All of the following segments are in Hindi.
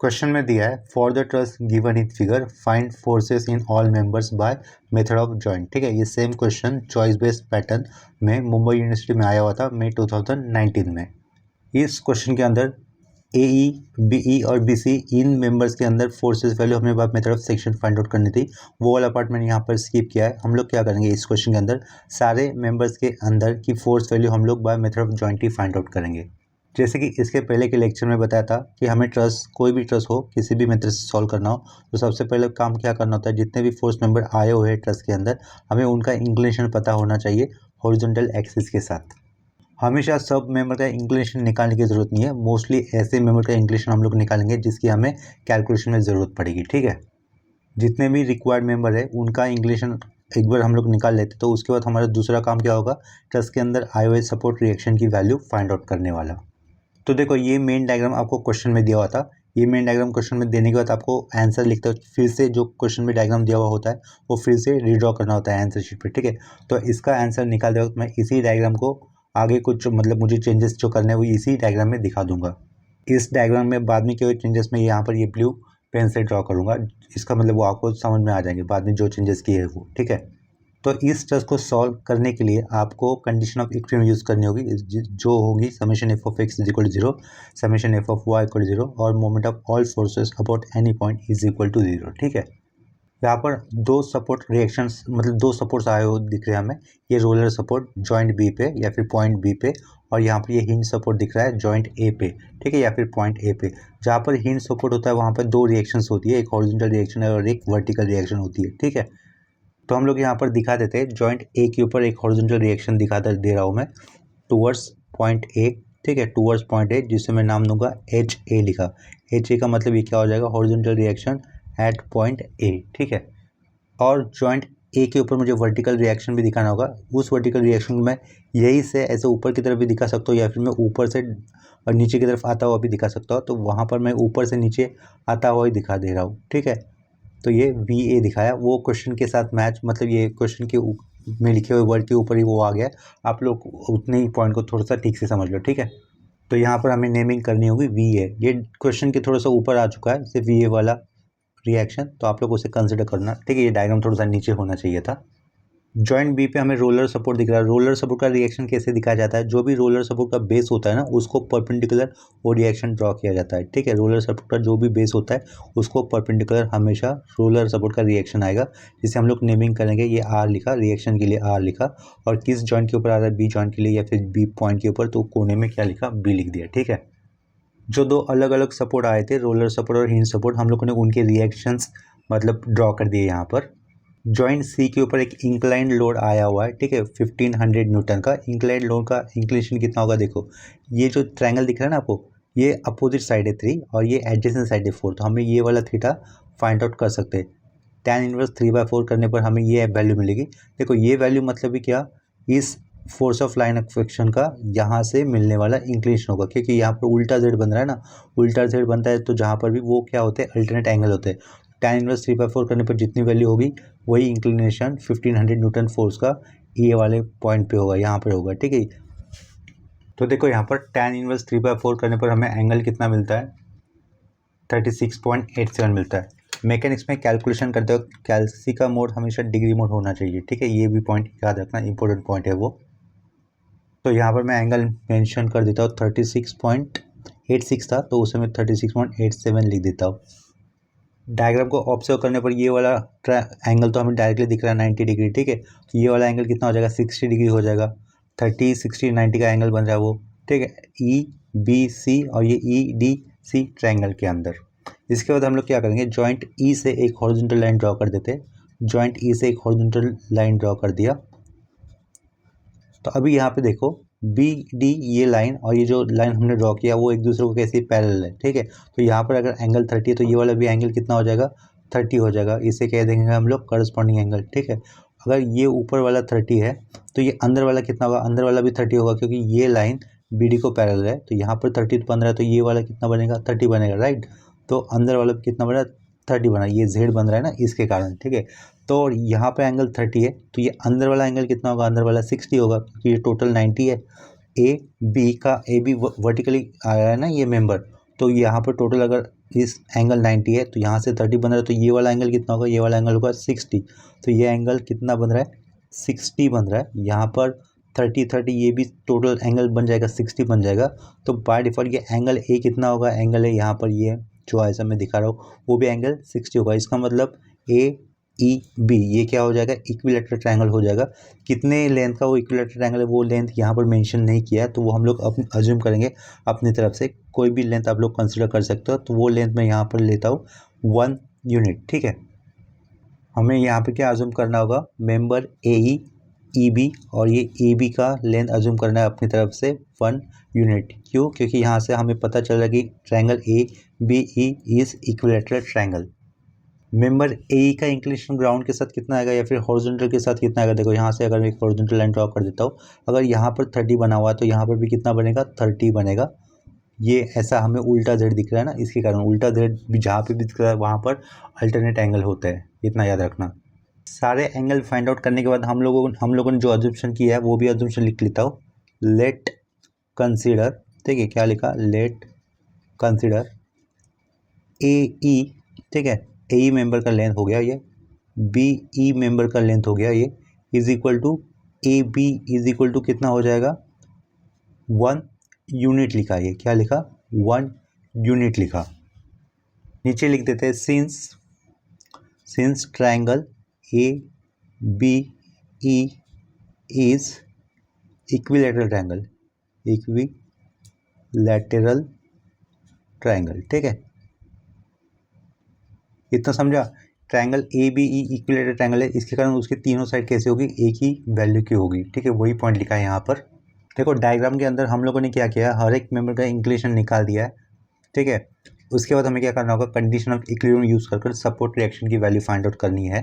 क्वेश्चन में दिया है for the trust given in figure find forces in all members by method of joint. ठीक है, ये same question choice based pattern में मुंबई यूनिवर्सिटी में आया हुआ था मई 2019 में। इस क्वेश्चन के अंदर AE, BE और BC इन मेंबर्स के अंदर फोर्सेस वैल्यू हमें by method of section find out करनी थी। वो वाला पार्ट मैंने यहाँ पर स्किप किया है। हम लोग क्या करेंगे इस क्वेश्चन के अंदर सारे मेंबर्स के अंदर की फोर्स वैल्यू हम लोग by method of joint he find out करेंगे। जैसे कि इसके पहले के लेक्चर में बताया था कि हमें ट्रस्ट कोई भी ट्रस्ट हो किसी भी मेथड से सॉल्व करना हो तो सबसे पहले काम क्या करना होता है, जितने भी फोर्स मेंबर आए हुए हैं ट्रस्ट के अंदर हमें उनका इंक्लिनेशन पता होना चाहिए हॉरिजॉन्टल एक्सिस के साथ। हमेशा सब मेंबर का इंक्लिनेशन निकालने की ज़रूरत नहीं है, मोस्टली ऐसे मेंबर का इंक्लिनेशन हम लोग निकालेंगे जिसकी हमें कैलकुलेशन में ज़रूरत पड़ेगी। ठीक है, जितने भी रिक्वायर्ड मेंबर है उनका इंक्लिनेशन एक बार हम लोग निकाल लेते तो उसके बाद हमारा दूसरा काम क्या होगा, ट्रस्ट के अंदर आए हुए सपोर्ट रिएक्शन की वैल्यू फाइंड आउट करने वाला। तो देखो ये मेन डायग्राम आपको क्वेश्चन में दिया हुआ था। ये मेन डायग्राम क्वेश्चन में देने के बाद आपको आंसर लिखते हो फिर से जो क्वेश्चन में डायग्राम दिया हुआ होता है वो फिर से रीड्रॉ करना होता है आंसर शीट पे। ठीक है, तो इसका आंसर निकालते वक्त मैं इसी डायग्राम को आगे कुछ मतलब मुझे चेंजेस जो करने हैं वो इसी डायग्राम में दिखा दूंगा। इस डायग्राम में बाद में क्या चेंजेस मैं यहाँ पर ये ब्लू पेन से ड्रॉ करूँगा, इसका मतलब वो आपको समझ में आ जाएंगे बाद में जो चेंजेस किए हैं वो। ठीक है, तो इस टेस्ट को सॉल्व करने के लिए आपको कंडीशन ऑफ इक्विलिब्रियम यूज़ करनी होगी जो होगी summation F of X is equal to 0, summation F of Y equal to 0 और moment of all forces about any point is equal to 0। ठीक है, यहाँ पर दो सपोर्ट रिएक्शंस मतलब दो सपोर्ट्स आए हुए दिख रहे हैं हमें, ये रोलर सपोर्ट जॉइंट बी पे या फिर पॉइंट बी पे और यहाँ पर ये हिंज सपोर्ट दिख रहा है जॉइंट ए पे। ठीक है, या फिर पॉइंट ए पे। जहाँ पर हिंज सपोर्ट होता है वहाँ पर दो रिएक्शंस होती है, एक हॉरिजॉन्टल रिएक्शन है और एक वर्टिकल रिएक्शन होती है। ठीक है, तो हम लोग यहाँ पर दिखा देते हैं जॉइंट ए के ऊपर एक हॉरिजॉन्टल रिएक्शन दे रहा हूँ मैं टूवर्ड्स पॉइंट ए। ठीक है, टूवर्ड्स पॉइंट ए जिसे मैं नाम दूंगा एच ए लिखा। एच ए का मतलब ये क्या हो जाएगा, horizontal reaction at point A. ठीक है, और जॉइंट ए के ऊपर मुझे वर्टिकल रिएक्शन भी दिखाना होगा। उस वर्टिकल रिएक्शन में यही से ऐसे ऊपर की तरफ भी दिखा सकता हूँ या फिर मैं ऊपर से और नीचे की तरफ आता हुआ भी दिखा सकता हूँ। तो वहाँ पर मैं ऊपर से नीचे आता हुआ ही दिखा दे रहा हूँ। ठीक है, तो ये VA दिखाया वो क्वेश्चन के साथ मैच, मतलब ये क्वेश्चन के में लिखे हुए वर्ड के ऊपर ही वो आ गया। आप लोग उतने ही पॉइंट को थोड़ा सा ठीक से समझ लो। ठीक है, तो यहाँ पर हमें नेमिंग करनी होगी VA। ये क्वेश्चन के थोड़ा सा ऊपर आ चुका है सिर्फ VA वाला रिएक्शन, तो आप लोग उसे कंसिडर करना। ठीक है, ये डायग्राम थोड़ा सा नीचे होना चाहिए था। जॉइंट बी पे हमें रोलर सपोर्ट दिख रहा है। रोलर सपोर्ट का रिएक्शन कैसे दिखाया जाता है, जो भी रोलर सपोर्ट का बेस होता है ना उसको परपेंडिकुलर वो रिएक्शन ड्रॉ किया जाता है। ठीक है, रोलर सपोर्ट का जो भी बेस होता है उसको परपेंडिकुलर हमेशा रोलर सपोर्ट का रिएक्शन आएगा, जिसे हम लोग नेमिंग करेंगे। ये आर लिखा, रिएक्शन के लिए आर लिखा, और किस जॉइंट के ऊपर आ रहा है बी जॉइंट के लिए या फिर बी पॉइंट के ऊपर, तो कोने में क्या लिखा, बी लिख दिया। ठीक है, जो दो अलग अलग सपोर्ट आए थे रोलर सपोर्ट और हिंज सपोर्ट, हम लोगों ने उनके रिएक्शंस मतलब ड्रॉ कर दिए यहाँ पर। जॉइंट सी के ऊपर एक इंक्लाइंड लोड आया हुआ है। ठीक है, 1500 न्यूटन का इंक्लाइंड लोड का इंक्लिनेशन कितना होगा, देखो ये जो ट्रायंगल दिख रहा है ना आपको, ये अपोजिट साइड है 3 और ये एडजेसेंट साइड है 4, तो हमें ये वाला थीटा फाइंड आउट कर सकते हैं। tan इनवर्स 3/4 करने पर हमें ये वैल्यू मिलेगी। देखो ये वैल्यू मतलब भी क्या, इस force of line of action का यहाँ से मिलने वाला इंक्लिनेशन होगा, क्योंकि यहाँ पर उल्टा जेड बन रहा है ना, उल्टा जेड बनता है तो जहाँ पर भी वो क्या होते हैं, अल्टरनेट एंगल होते हैं। tan इनवर्स 3/4 करने पर जितनी वैल्यू होगी वही इंक्लिनेशन 1500 न्यूटन फोर्स का ये वाले पॉइंट पे होगा, यहाँ पर होगा। ठीक है, तो देखो यहाँ पर tan इनवर्स 3/4 करने पर हमें एंगल कितना मिलता है, 36.87 मिलता है। मैकेनिक्स में कैलकुलेशन करते वक्त कैल्सी का मोड हमेशा डिग्री मोड होना चाहिए। ठीक है, ये भी पॉइंट याद रखना, इंपॉर्टेंट पॉइंट है वो। तो यहाँ पर मैं एंगल मेंशन कर देता हूँ, 36.86 था तो उसे मैं 36.87 लिख देता हूँ। डायग्राम को ऑब्जर्व करने पर ये वाला एंगल तो हमें डायरेक्टली दिख रहा है 90 डिग्री। ठीक है, तो ये वाला एंगल कितना हो जाएगा, 60 डिग्री हो जाएगा। 30, 60, 90 का एंगल बन रहा है वो। ठीक है, EBC और ये EDC ट्रायंगल के अंदर। इसके बाद हम लोग क्या करेंगे, जॉइंट E से एक हॉरिजॉन्टल लाइन ड्रॉ कर देते हैं। जॉइंट E से एक हॉरिजॉन्टल लाइन ड्रॉ कर दिया। तो अभी यहाँ पे देखो BD ये लाइन और ये जो लाइन हमने ड्रॉ किया वो एक दूसरे को कैसे पैरेलल है। ठीक है, तो यहाँ पर अगर एंगल 30 है तो ये वाला भी एंगल कितना हो जाएगा, 30 हो जाएगा। इसे कह देंगे हम लोग करस्पॉन्डिंग एंगल। ठीक है, अगर ये ऊपर वाला 30 है तो ये अंदर वाला कितना होगा, अंदर वाला भी 30 होगा, क्योंकि ये लाइन BD को पैरेलल है। तो यहाँ पर 30 बन रहा है तो ये वाला कितना बनेगा, 30 बनेगा, राइट। तो अंदर वाला कितना बन रहा है, 30 बना, ये Z बन रहा है ना इसके कारण। ठीक है, तो यहाँ पे एंगल 30 है तो ये अंदर वाला एंगल कितना होगा, अंदर वाला 60 होगा, क्योंकि ये टोटल 90 है। AB का AB वर्टिकली आया है ना ये मेंबर, तो यहाँ पर टोटल अगर इस एंगल 90 है तो यहाँ से 30 बन रहा है, तो ये वाला एंगल कितना होगा, ये वाला एंगल होगा 60। तो ये एंगल कितना बन रहा है, 60 बन रहा है। यहाँ पर 30 ये भी टोटल एंगल बन जाएगा 60 बन जाएगा। तो बाय डिफ़ॉल्ट ये एंगल ए कितना होगा, एंगल है यहाँ पर ये जो ऐसा मैं दिखा रहा हूँ वो भी एंगल 60 होगा। इसका मतलब ए ई बी ये क्या हो जाएगा, इक्विलेटरल ट्रायंगल हो जाएगा। कितने लेंथ का वो इक्विलेटरल ट्रायंगल है वो लेंथ यहाँ पर मेंशन नहीं किया है, तो वो हम लोग अपने अज्यूम करेंगे अपनी तरफ से। कोई भी लेंथ आप लोग कंसिडर कर सकते हो, तो वो लेंथ मैं यहाँ पर लेता हूँ 1 यूनिट। ठीक है, हमें यहाँ पे क्या अज्यूम करना होगा, मेंबर ए ई बी, और ये ए बी का लेंथ अज्यूम करना है अपनी तरफ से 1 यूनिट। क्यों, क्योंकि यहाँ से हमें पता चल रहा है कि triangle A B E is equilateral triangle. Member A का इंक्लिनेशन ग्राउंड के साथ कितना आएगा या फिर हॉरिजॉन्टल के साथ कितना आएगा। देखो यहाँ से अगर मैं एक हॉरिजॉन्टल लाइन ड्रॉ कर देता हूँ, अगर यहाँ पर 30 बना हुआ है तो यहाँ पर भी कितना बनेगा, 30 बनेगा। ये ऐसा हमें उल्टा जेड दिख रहा है ना, इसके कारण उल्टा जेड भी जहाँ पे भी दिख रहा है वहाँ पर अल्टरनेट एंगल होता है, इतना याद रखना। सारे एंगल फाइंड आउट करने के बाद हम लोगों ने जो अजम्पशन किया है वो भी अजम्पशन लिख लेता हूँ। लेट कंसीडर, ठीक है, क्या लिखा, लेट कंसीडर ए ई, ठीक है, ए ई मेंबर का लेंथ हो गया ये, बी ई मेंबर का लेंथ हो गया ये, is equal to A B is equal to कितना हो जाएगा, 1 यूनिट लिखा। ये क्या लिखा, 1 यूनिट लिखा। नीचे लिख देते हैं since triangle A B E is equilateral triangle, equilateral triangle. ठीक है, इतना समझा। Triangle A B E equilateral triangle है, इसके कारण उसके तीनों साइड कैसे होगी, एक ही वैल्यू की होगी। ठीक है, वही पॉइंट लिखा है यहाँ पर। देखो डायग्राम के अंदर हम लोगों ने क्या किया, हर एक मेंबर का इंक्लिनेशन निकाल दिया है। ठीक है, उसके बाद हमें क्या करना होगा, कंडीशन ऑफ इक्विलिब्रियम यूज़ कर सपोर्ट रिएक्शन की वैल्यू फाइंड आउट करनी है।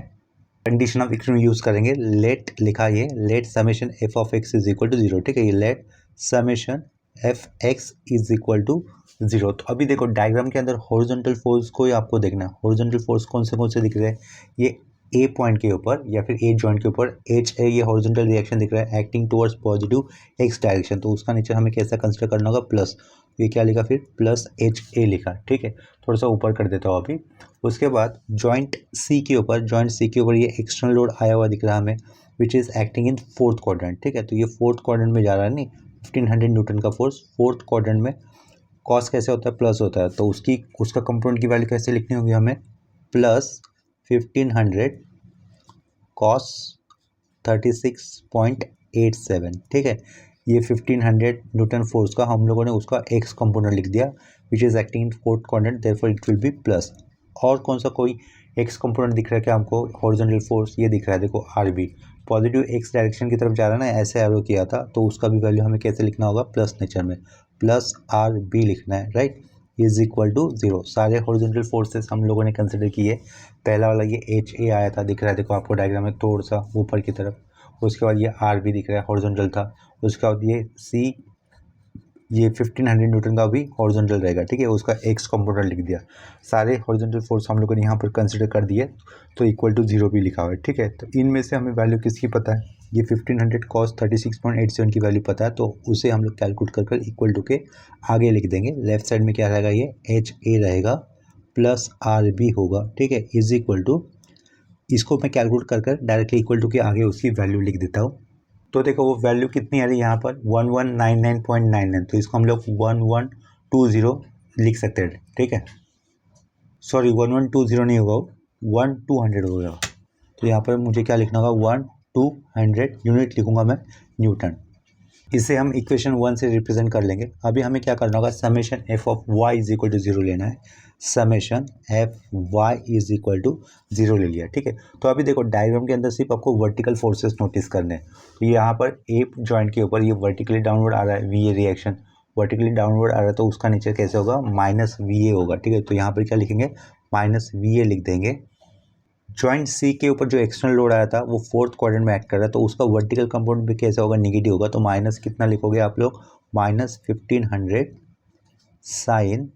कंडीशन ऑफ इक्विलिब्रियम यूज़ करेंगे, लेट लिखा ये, let summation F of X is equal to 0। ठीक है, ये let summation F X is equal to 0। तो अभी देखो डायग्राम के अंदर हॉरिजॉन्टल फोर्स को ही आपको देखना है। हॉरिजॉन्टल फोर्स कौन से दिख रहे हैं, ये ए पॉइंट के ऊपर या फिर ए जॉइंट के ऊपर एच है, ये हॉरिजॉन्टल रिएक्शन दिख रहा है acting towards positive X direction. तो उसका नेचर हमें कैसा कंसिडर करना होगा, प्लस, ये क्या लिखा फिर, प्लस एच ए लिखा। ठीक है, थोड़ा सा ऊपर कर देता हूँ अभी। उसके बाद जॉइंट सी के ऊपर ये एक्सटर्नल लोड आया हुआ दिख रहा है हमें, which is acting in 4th quadrant. ठीक है, तो ये 4th क्वाड्रेंट में जा रहा है, नहीं 1500 न्यूटन का फोर्स 4th क्वाड्रेंट में। कॉस कैसे होता है, प्लस होता है, तो उसका कंपोनेंट की वैल्यू कैसे लिखनी होगी हमें, प्लस 1500 कॉस 36.87। ठीक है, ये 1500 न्यूटन फोर्स का हम लोगों ने उसका एक्स कंपोनेंट लिख दिया, which is acting in 4th quadrant, therefore it will be plus. और कौन सा कोई एक्स कंपोनेंट दिख रहा है क्या हमको, हॉरिजॉन्टल फोर्स ये दिख रहा है, देखो R B positive X direction की तरफ जा रहा है ना, ऐसे एरो किया था, तो उसका भी वैल्यू हमें कैसे लिखना होगा, प्लस नेचर में, प्लस आर बी लिखना है, राइट, इज इक्वल टू 0। सारे हॉरिजॉन्टल फोर्सेस हम लोगों ने कंसिडर किए। पहला वाला ये एच ए आया था, दिख रहा है देखो आपको डायग्राम में थोड़ा सा ऊपर की तरफ। उसके बाद ये आर बी दिख रहा है, हॉरिजॉन्टल था। उसके बाद ये सी, ये 1500 न्यूटन का भी हॉरिजॉन्टल रहेगा। ठीक है, उसका एक्स कंपोनेंट लिख दिया। सारे हॉरिजॉन्टल फोर्स हम लोगों ने यहाँ पर कंसिडर कर दिए, तो इक्वल टू 0 भी लिखा हुआ है। ठीक है, तो इनमें से हमें वैल्यू किसकी पता है, ये 1500 कॉस 36.87 की वैल्यू पता है, तो उसे हम लोग कैलकुलेट कर इक्वल टू के आगे लिख देंगे। लेफ्ट साइड में क्या रहेगा, ये एच ए रहेगा प्लस आर बी होगा। ठीक है, इज इक्वल टू, इसको मैं कैलकुलेट कर डायरेक्टली इक्वल टू के आगे उसकी वैल्यू लिख देता हूँ। तो देखो वो वैल्यू कितनी आ रही है यहाँ पर, 1199.99। तो इसको हम लोग 1120 लिख सकते हैं। ठीक है, सॉरी 1120 नहीं होगा, 1200 होगा। तो यहाँ पर मुझे क्या लिखना होगा, 1200 यूनिट लिखूंगा मैं, न्यूटन। इसे हम इक्वेशन 1 से रिप्रेजेंट कर लेंगे। अभी हमें क्या करना होगा, summation F of Y is equal to 0 लेना है। Summation F Y is equal to 0 ले लिया। ठीक है, तो अभी देखो डायग्राम के अंदर सिर्फ आपको वर्टिकल फोर्सेस नोटिस करने हैं। तो यहाँ पर ए जॉइंट के ऊपर ये वर्टिकली डाउनवर्ड आ रहा है, V A reaction vertically downward आ रहा है, तो उसका नीचे कैसे होगा, माइनस वी ए होगा। ठीक है, तो यहाँ पर क्या लिखेंगे, माइनस वी ए लिख देंगे। जॉइंट सी के ऊपर जो एक्सटर्नल लोड आया था वो 4th क्वाड्रेंट में एक्ट कर रहा है, तो उसका वर्टिकल कंपोनेंट भी कैसा होगा, नेगेटिव होगा। तो माइनस कितना लिखोगे आप लोग, माइनस 1500 साइन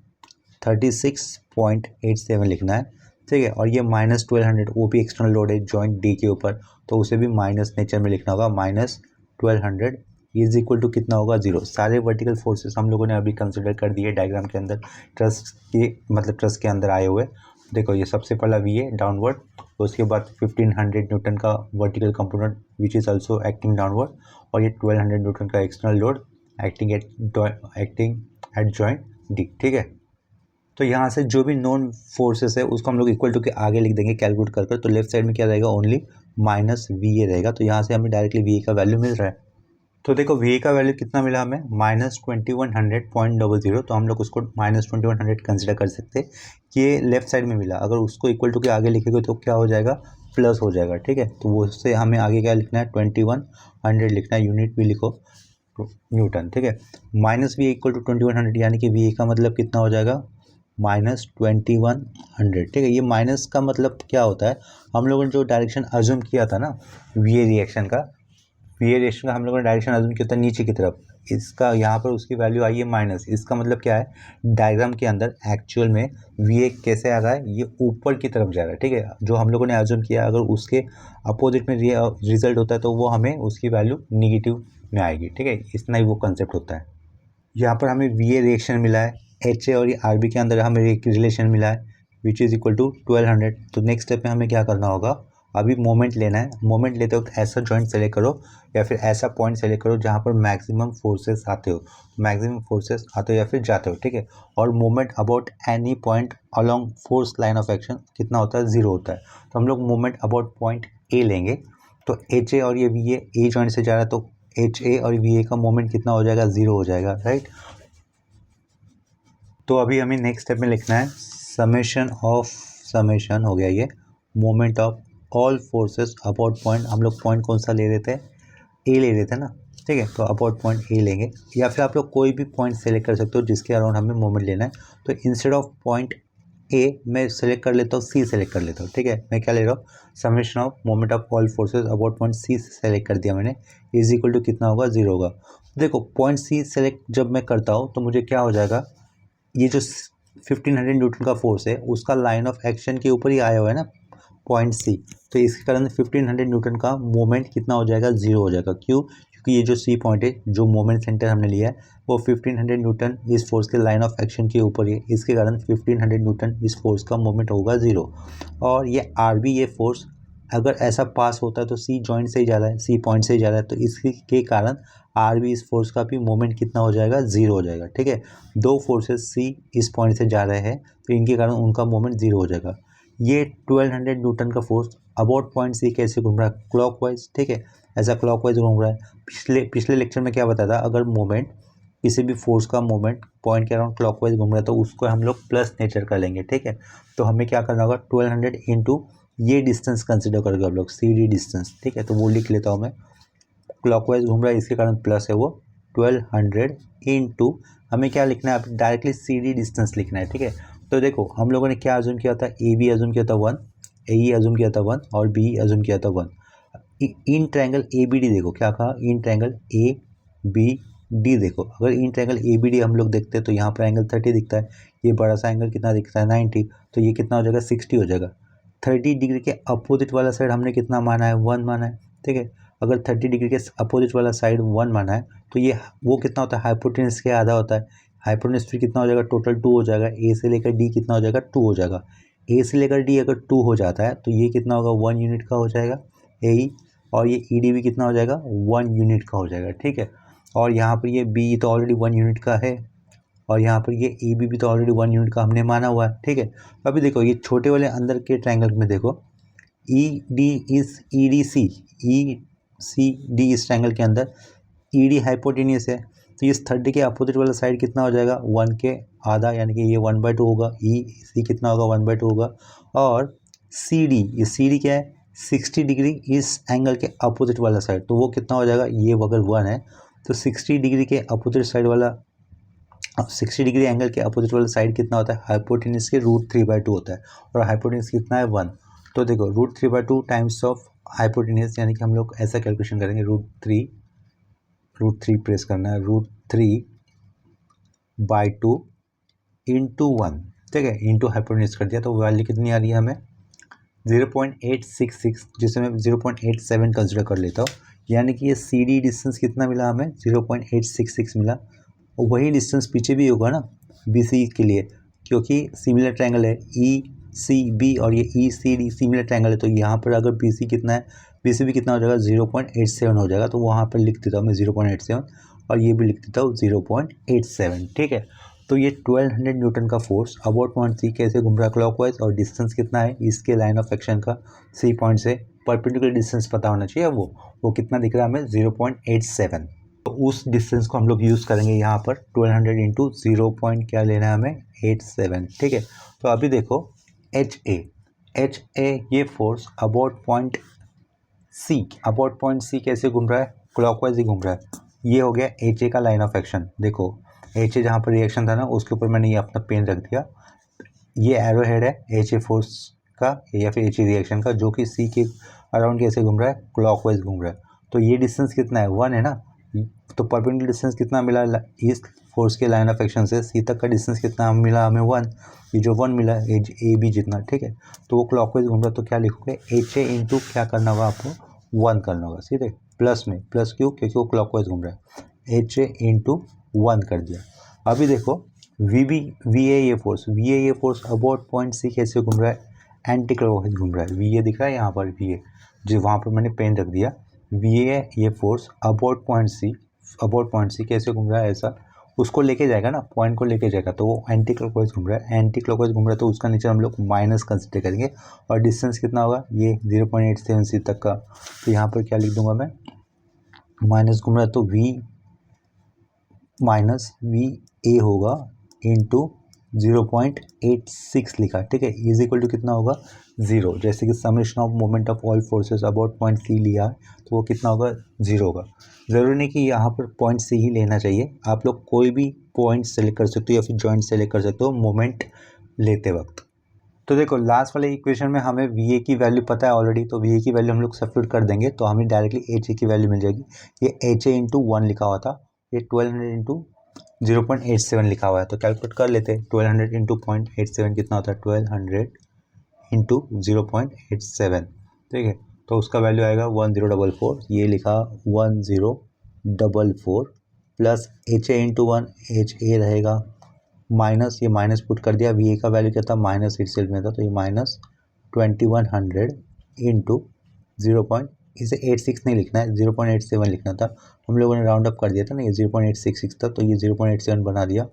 36.87 लिखना है। ठीक है, और ये माइनस 1200 वो भी एक्सटर्नल लोड है जॉइंट डी के ऊपर, तो उसे भी माइनस नेचर में लिखना होगा, माइनस 1200 इज इक्वल टू कितना होगा 0। सारे वर्टिकल फोर्सेस हम लोगों ने अभी कंसिडर कर दिए डायग्राम के अंदर, ट्रस के अंदर आए हुए। देखो ये सबसे पहला वी है डाउनवर्ड, उसके बाद 1500 न्यूटन का vertical component which is also acting downward, और ये 1200 न्यूटन का external load acting at joint D. ठीक है, तो यहाँ से जो भी नॉन फोर्सेस है उसको हम लोग इक्वल टू के आगे लिख देंगे कैलकुलेट कर। तो लेफ्ट साइड में क्या रहेगा, ओनली माइनस वी ए रहेगा। तो यहाँ से हमें डायरेक्टली वी ए का वैल्यू मिल रहा है। तो देखो वी ए का वैल्यू कितना मिला हमें, -2100.00। तो हम लोग उसको -2100 कंसिडर कर सकते हैं कि ये लेफ्ट साइड में मिला। अगर उसको इक्वल टू के आगे लिखेंगे तो क्या हो जाएगा, प्लस हो जाएगा। ठीक है, तो वो उससे हमें आगे क्या लिखना है, 2100 लिखना है, यूनिट भी लिखो न्यूटन। ठीक है, माइनस वी इक्वल टू 2100 यानी कि वी ए का मतलब कितना हो जाएगा, -2100। ठीक है, ये माइनस का मतलब क्या होता है, हम लोगों ने जो डायरेक्शन अज्यूम किया था ना वी ए रिएक्शन का, हम लोगों ने डायरेक्शन अज्यूम किया था नीचे की तरफ, इसका यहाँ पर उसकी वैल्यू आई है माइनस। इसका मतलब क्या है, डायग्राम के अंदर एक्चुअल में वी ए कैसे आ रहा है, ये ऊपर की तरफ जा रहा है। ठीक है, जो हम लोगों ने अज्यूम किया अगर उसके अपोजिट में रिजल्ट होता है तो वो हमें उसकी वैल्यू निगेटिव में आएगी। ठीक है, इतना ही वो कंसेप्ट होता है। यहाँ पर हमें वी ए रिएक्शन मिला है, एच ए और ये आर बी के अंदर हमें एक रिलेशन मिला है विच इज़ इक्वल टू 1200। तो नेक्स्ट स्टेप में हमें क्या करना होगा, अभी मोमेंट लेना है। मोमेंट लेते वक्त ऐसा जॉइंट सेलेक्ट करो या फिर ऐसा पॉइंट सेलेक्ट करो जहाँ पर मैक्सिमम फोर्सेस आते हो, या फिर जाते हो। ठीक है, और moment about any point along force line of action कितना होता है, 0 होता है। तो हम लोग मोमेंट अबाउट पॉइंट ए लेंगे। तो एच ए और ये वी ए जॉइंट से जा रहा है, तो एच ए और वी ए का मोमेंट कितना हो जाएगा, 0 हो जाएगा। राइट, तो अभी हमें नेक्स्ट स्टेप में लिखना है समेशन हो गया ये moment of all forces about point. हम लोग पॉइंट कौन सा ले रहे थे, ए ले रहे थे ना। ठीक है, तो अबाउट पॉइंट ए लेंगे, या फिर आप लोग कोई भी पॉइंट सेलेक्ट कर सकते हो जिसके अराउंड हमें मोमेंट लेना है। तो इंस्टेड ऑफ पॉइंट ए मैं सेलेक्ट कर लेता हूँ, सी सेलेक्ट कर लेता हूँ। ठीक है, मैं क्या ले रहा हूँ, summation of moment of all forces about point C select कर दिया मैंने, इज इक्वल टू कितना होगा, 0 होगा। देखो पॉइंट सी सेलेक्ट जब मैं करता हूँ तो मुझे क्या हो जाएगा, ये जो 1500 न्यूटन का फोर्स है उसका लाइन ऑफ एक्शन के ऊपर ही आया हुआ है ना पॉइंट सी, तो इसके कारण 1500 न्यूटन का मोमेंट कितना हो जाएगा, 0 हो जाएगा। क्यों, क्योंकि ये जो सी पॉइंट है, जो मोमेंट सेंटर हमने लिया है वो 1500 न्यूटन इस फोर्स के लाइन ऑफ एक्शन के ऊपर है, इसके कारण 1500 न्यूटन इस फोर्स का मोमेंट होगा 0। और ये आर बी, ये फोर्स अगर ऐसा पास होता है तो सी जॉइंट से ही जा रहा है, सी पॉइंट से ही जा रहा है, तो इसके कारण आर बी इस फोर्स का भी मोमेंट कितना हो जाएगा, 0 हो जाएगा। ठीक है, दो फोर्सेस सी इस पॉइंट से जा रहे हैं तो इनके कारण उनका मोमेंट 0 हो जाएगा। ये 1200 न्यूटन का फोर्स अबाउट पॉइंट सी कैसे घूम रहा है, क्लॉकवाइज। ठीक है, ऐसा क्लॉकवाइज घूम रहा है। पिछले लेक्चर में क्या बताया था, अगर मोमेंट किसी भी फोर्स का मोमेंट पॉइंट के अराउंड क्लॉकवाइज घूम रहा है तो उसको हम लोग प्लस नेचर कर लेंगे। ठीक है, तो हमें क्या करना होगा, 1200 इंटू ये डिस्टेंस कंसिडर करेंगे हम लोग, सी डी डिस्टेंस। ठीक है, तो वो लिख लेता हूँ मैं, क्लॉकवाइज घूम रहा है इसके कारण प्लस है वो 1200 इंटू हमें क्या लिखना है, अब डायरेक्टली सी डी डिस्टेंस लिखना है। ठीक है, तो देखो हम लोगों ने क्या अज्यूम किया था, ए बी अज्यूम किया था 1, ए ई अज्यूम किया था 1 और बी अज्यूम किया था 1। In triangle A B D देखो क्या कहा, in triangle A B D देखो, अगर in triangle A B D हम लोग देखते हैं तो यहाँ पर एंगल 30 दिखता है, ये बड़ा सा एंगल कितना दिखता है 90, तो ये कितना हो जाएगा 60 हो जाएगा। 30 डिग्री के अपोजिट वाला साइड हमने कितना माना है, 1 माना है। ठीक है, अगर 30 डिग्री के अपोजिट वाला साइड 1 माना है तो ये वो कितना होता है, हाइपोटेनस के आधा होता है। हाइपोटेनस फिर कितना हो जाएगा, टोटल 2 हो जाएगा। ए से लेकर डी कितना हो जाएगा, 2 हो जाएगा। ए से लेकर डी अगर 2 हो जाता है तो ये कितना होगा, 1 यूनिट का हो जाएगा ए, और ये ई डी भी कितना हो जाएगा, 1 यूनिट का हो जाएगा। ठीक है, और यहाँ पर ये बी तो ऑलरेडी 1 यूनिट का है, और यहाँ पर ये ए बी भी तो ऑलरेडी 1 यूनिट का हमने माना हुआ है। ठीक है, अभी देखो ये छोटे वाले अंदर के ट्रायंगल में देखो, ई डी इस ई डी सी, ई सी डी इस ट्रायंगल के अंदर ई डी हाइपोटेनियस है, तो इस 30 के अपोजिट वाला साइड कितना हो जाएगा, 1 के आधा, यानी कि ये 1/2 होगा। ई सी कितना होगा, 1/2 होगा। और सी डी, ये सी डी क्या है, 60 डिग्री इस एंगल के अपोजिट वाला साइड, तो वो कितना हो जाएगा, ये अगर 1 है तो 60 डिग्री के अपोजिट साइड वाला, 60 डिग्री एंगल के अपोजिट वाला साइड कितना होता है, हाइपोटेनस के √3/2 होता है, और हाइपोटेनस कितना है 1। तो देखो √3/2 टाइम्स ऑफ हाइपोटेनस, यानी कि हम लोग ऐसा कैलकुलेशन करेंगे, √3 प्रेस करना है, √3/2 इंटू 1। ठीक है, इंटू हाइपोटेनस कर दिया तो वैल्यू कितनी आ रही है हमें, 0.866, जिसे मैं 0.87 कंसिडर कर लेता हूँ। यानी कि ये सी डी डिस्टेंस कितना मिला हमें 0.866 मिला। और वही डिस्टेंस पीछे भी होगा ना बी सी के लिए, क्योंकि सिमिलर ट्रायंगल है ई सी बी और ये ई सी डी सिमिलर ट्रायंगल है। तो यहाँ पर अगर बी सी कितना है, बी सी भी कितना हो जाएगा 0.87 हो जाएगा। तो वहाँ पर लिख देता हूँ मैं 0.87 और ये भी लिख देता हूँ 0.87। ठीक है, तो ये 1200 न्यूटन का फोर्स अबाउट पॉइंट सी कैसे घूम रहा है क्लॉकवाइज, और डिस्टेंस कितना है इसके लाइन ऑफ एक्शन का सी पॉइंट से परपेंडिकुलर डिस्टेंस पता होना चाहिए। वो कितना दिख रहा है हमें 0.87। तो उस डिस्टेंस को हम लोग यूज़ करेंगे यहाँ पर 1200 इंटू 0 पॉइंट क्या लेना है हमें 87। ठीक है, तो अभी देखो एच ए ये फोर्स अबाउट पॉइंट सी कैसे घूम रहा है, क्लॉकवाइज ही घूम रहा है। ये हो गया एच ए का लाइन ऑफ एक्शन। देखो एच ए जहाँ पर रिएक्शन था ना उसके ऊपर मैंने ये अपना पेन रख दिया। ये एरो हेड है एच ए फोर्स का या फिर एच ए रिएक्शन का, जो कि सी के अराउंड कैसे घूम रहा है, क्लॉकवाइज घूम रहा है। तो ये डिस्टेंस कितना है 1 है ना, तो परपेंडिकुलर डिस्टेंस कितना मिला इस फोर्स के लाइन ऑफ एक्शन से सी तक का डिस्टेंस कितना मिला हमें 1। ये जो 1 मिला एज ए बी जितना। ठीक है, तो वो क्लॉकवाइज घूम रहा है। तो क्या लिखोगे एच ए इंटू क्या करना होगा आपको 1 करना होगा सीधे प्लस में। प्लस क्यों, क्योंकि वो क्लॉकवाइज घूम रहा है। एच ए इंटू 1 कर दिया। अभी देखो V A force about point C कैसे घूम रहा है, एंटी क्लॉकवाइज घूम रहा है। वी ए दिख रहा है यहाँ पर, वी ए जो वहाँ पर मैंने पेन रख दिया। वी ए ये फोर्स अबाउट पॉइंट सी कैसे घूम रहा है, ऐसा उसको लेके जाएगा ना, पॉइंट को लेके जाएगा। तो वो एंटी क्लॉकवाइज घूम रहा है, तो उसका नीचे हम लोग माइनस कंसिडर करेंगे। और डिस्टेंस कितना होगा ये 0.87 सी तक का। तो यहाँ पर क्या लिख दूंगा मैं, माइनस घूम रहा है तो वी ए होगा इंटू 0.86 लिखा। ठीक है, इज इक्वल टू कितना होगा 0। जैसे कि summation of moment of all forces about point C लिया तो वो कितना होगा 0 होगा। ज़रूरी नहीं कि यहाँ पर पॉइंट सी ही लेना चाहिए, आप लोग कोई भी पॉइंट सेलेक्ट कर सकते हो या फिर जॉइंट सेलेक्ट कर सकते हो मोमेंट लेते वक्त। तो देखो लास्ट वाले इक्वेशन में हमें वी ए की वैल्यू पता है ऑलरेडी, तो वी ए की वैल्यू हम लोग सब्स्टिट्यूट कर देंगे तो हमें डायरेक्टली एच ए की वैल्यू मिल जाएगी। ये एच ए इंटू 1 लिखा हुआ था, ये 1200 इंटू 0.87 लिखा हुआ है। तो कैलकुलेट कर लेते हैं 1200 इंटू 0.87 कितना होता है 1200 इंटू 0.87। ठीक है, तो उसका वैल्यू आएगा 1044। ये लिखा 1044 plus H A into 1 H A रहेगा माइनस, ये माइनस पुट कर दिया। वी ए का वैल्यू क्या था माइनस इट सेल्फ में था, तो ये माइनस 2100 इंटू 0. इसे 86 नहीं लिखना है 0.87 लिखना था। हम लोगों ने राउंड अप कर दिया था ना, ये 0.866 था तो ये 0.87 बना दिया।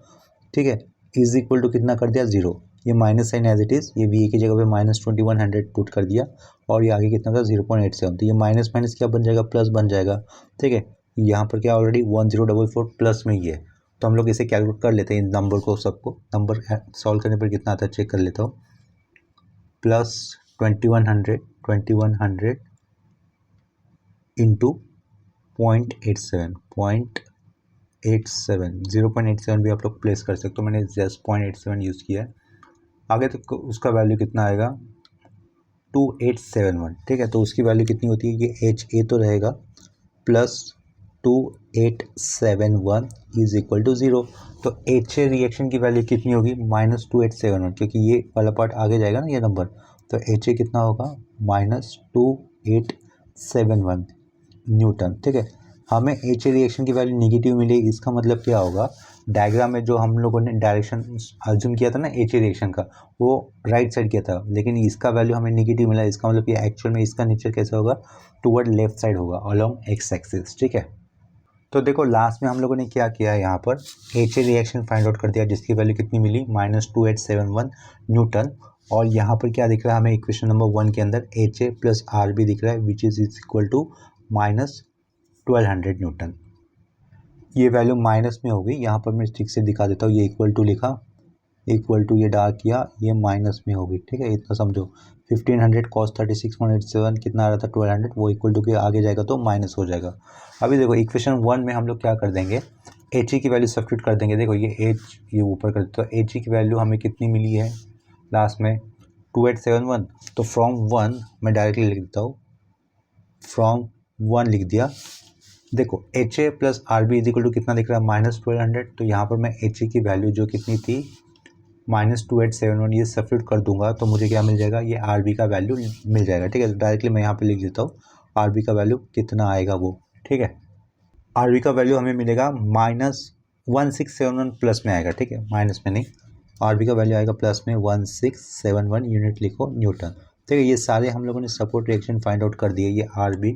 ठीक है, इज इक्वल टू कितना कर दिया 0। ये minus sign as it is, ये वी ए की जगह पे माइनस 2100 पुट कर दिया और ये आगे कितना था 0.87। तो ये माइनस माइनस क्या बन जाएगा प्लस बन जाएगा। ठीक है, यहाँ पर क्या ऑलरेडी 1044 प्लस में ही है। तो हम लोग इसे कैलकुलेट कर लेते हैं इन नंबर को, सबको नंबर सॉल्व करने पर कितना आता है चेक कर लेता हूँ। प्लस 2100 इंटू 0.87 0.87 भी आप लोग प्लेस कर सकते हो, मैंने जस्ट 0.87 यूज़ किया है। आगे तो उसका वैल्यू कितना आएगा 2871। ठीक है, तो उसकी वैल्यू कितनी होती है, ये एच ए तो रहेगा प्लस 2871 इज इक्वल टू 0। तो एच ए रिएक्शन की वैल्यू कितनी होगी माइनस 2871, क्योंकि ये वाला पार्ट आगे जाएगा ना ये नंबर। तो एच ए कितना होगा माइनस 2871 न्यूटन। ठीक है, हमें एच ए रिएक्शन की वैल्यू नेगेटिव मिली, इसका मतलब क्या होगा डायग्राम में जो हम लोगों ने डायरेक्शन अज्यूम किया था ना एच ए रिएक्शन का, वो राइट साइड किया था, लेकिन इसका वैल्यू हमें नेगेटिव मिला। इसका मतलब कि एक्चुअल में इसका नेचर कैसा होगा टुवर्ड लेफ्ट साइड होगा अलोंग एक्स एक्सिस। ठीक है, तो देखो लास्ट में हम लोगों ने क्या किया, यहाँ पर H A reaction find out कर दिया जिसकी वैल्यू कितनी मिली -2871 न्यूटन। और यहाँ पर क्या दिख रहा है हमें इक्वेशन नंबर 1 के अंदर H A plus R B दिख रहा है which is equal to -1200 newton. ये वैल्यू माइनस में होगी, यहाँ पर मैं ठीक से दिखा देता हूँ। ये इक्वल टू लिखा, इक्वल टू ये डार्क किया, ये माइनस में होगी। ठीक है, इतना समझो 1500 cos 36.87 कितना आ रहा था 1200, वो इक्वल टू के आगे जाएगा तो माइनस हो जाएगा। अभी देखो इक्वेशन 1 में हम लोग क्या कर देंगे एच ई की वैल्यू सब्स्टिट्यूट कर देंगे। देखो ये एच ये ऊपर कर देते तो एच ई की वैल्यू हमें कितनी मिली है लास्ट में 2871। तो फ्रॉम 1 मैं डायरेक्टली लिख देता हूँ, फ्रॉम 1 लिख दिया। देखो H A plus R B is equal to कितना दिख रहा है -1200। तो यहाँ पर मैं एच ए की वैल्यू जो कितनी थी -2871 ये सब्स्टिट्यूट कर दूंगा तो मुझे क्या मिल जाएगा, ये आर बी का वैल्यू मिल जाएगा। ठीक है, तो डायरेक्टली मैं यहाँ पे लिख देता हूँ RB का वैल्यू कितना आएगा वो, ठीक है। RB का वैल्यू हमें मिलेगा -1671 प्लस में आएगा, ठीक है, माइनस में नहीं। RB का वैल्यू आएगा प्लस में 1671 यूनिट लिखो न्यूटन, ठीक है। ये सारे हम लोगों ने सपोर्ट रिएक्शन फाइंड आउट कर दिए। ये RB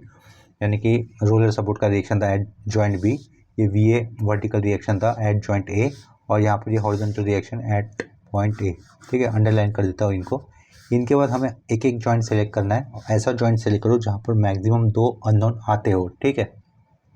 यानी कि रोलर सपोर्ट का रिएक्शन था एट जॉइंट बी, ये VA वर्टिकल रिएक्शन था एट जॉइंट ए, और यहाँ पर ये horizontal reaction at point A, ठीक है। अंडरलाइन कर देता हूँ इनको। इनके बाद हमें एक एक जॉइंट सेलेक्ट करना है, ऐसा जॉइंट सेलेक्ट करो जहाँ पर मैक्सिमम 2 अननोन आते हो, ठीक है।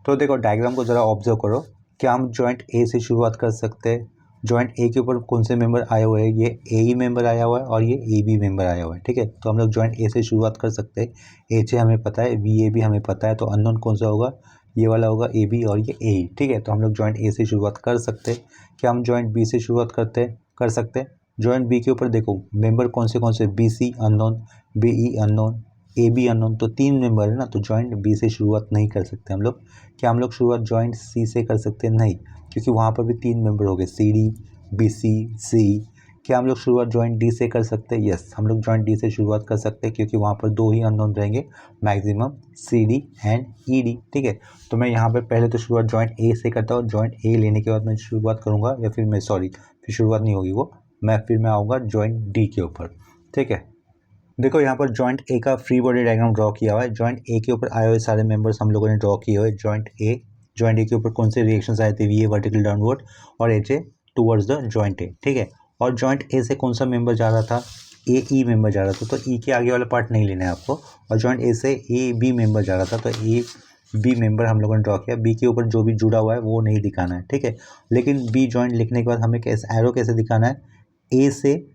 तो देखो डायग्राम को ज़रा ऑब्जर्व करो। क्या हम जॉइंट ए से शुरुआत कर सकते हैं? जॉइंट ए के ऊपर कौन से मेंबर आए हुए हैं? ये ए ही मेंबर आया हुआ है और ये ए बी मेंबर आया हुआ है, ठीक है। तो हम लोग जॉइंट ए से शुरुआत कर सकते हैं। एच ए हमें पता है, वी ए भी हमें पता है, तो अननोन कौन सा होगा? ये वाला होगा ए बी और ये ए, ठीक है। तो हम लोग जॉइंट ए से शुरुआत कर सकते हैं। क्या हम जॉइंट बी से शुरुआत कर सकते हैं? जॉइंट बी के ऊपर देखो मेंबर कौन से B C unknown, B E unknown, A B unknown, तो 3 मेंबर है ना, तो जॉइंट बी से शुरुआत नहीं कर सकते हम लोग। क्या हम लोग शुरुआत जॉइंट सी से कर सकते हैं? नहीं, क्योंकि वहाँ पर भी 3 मेंबर हो गए, सी डी, बी सी, सी। क्या हम लोग शुरुआत जॉइंट डी से कर सकते हैं? यस, हम लोग जॉइंट डी से शुरुआत कर सकते हैं, क्योंकि वहाँ पर 2 ही अननोन रहेंगे maximum, C D and E D, ठीक है। तो मैं यहाँ पर पहले तो शुरुआत जॉइंट ए से करता हूँ। जॉइंट ए लेने के बाद मैं शुरुआत करूँगा, या फिर मैं फिर शुरुआत नहीं होगी वो, मैं आऊँगा जॉइंट डी के ऊपर, ठीक है। देखो यहाँ पर जॉइंट ए का फ्री बॉडी डायग्राम ड्रॉ किया हुआ है। जॉइंट ए के ऊपर आए हुए सारे मेंबर्स हम लोगों ने ड्रॉ किए हुए। जॉइंट ए के ऊपर कौन से रिएक्शंस आए थे? वी ए वर्टिकल डाउनवर्ड और H A towards the joint A, ठीक है। और जॉइंट ए से कौन सा मेंबर जा रहा था? ए ई मेंबर जा रहा था, तो ई के आगे वाला पार्ट नहीं लेना है आपको। और जॉइंट ए से ए बी मेंबर जा रहा था, तो ए बी मेंबर हम लोगों ने ड्रॉ किया। बी के ऊपर जो भी जुड़ा हुआ है वो नहीं दिखाना है, ठीक है। लेकिन बी जॉइंट लिखने के बाद हमें कैसे एरो कैसे दिखाना है? ए से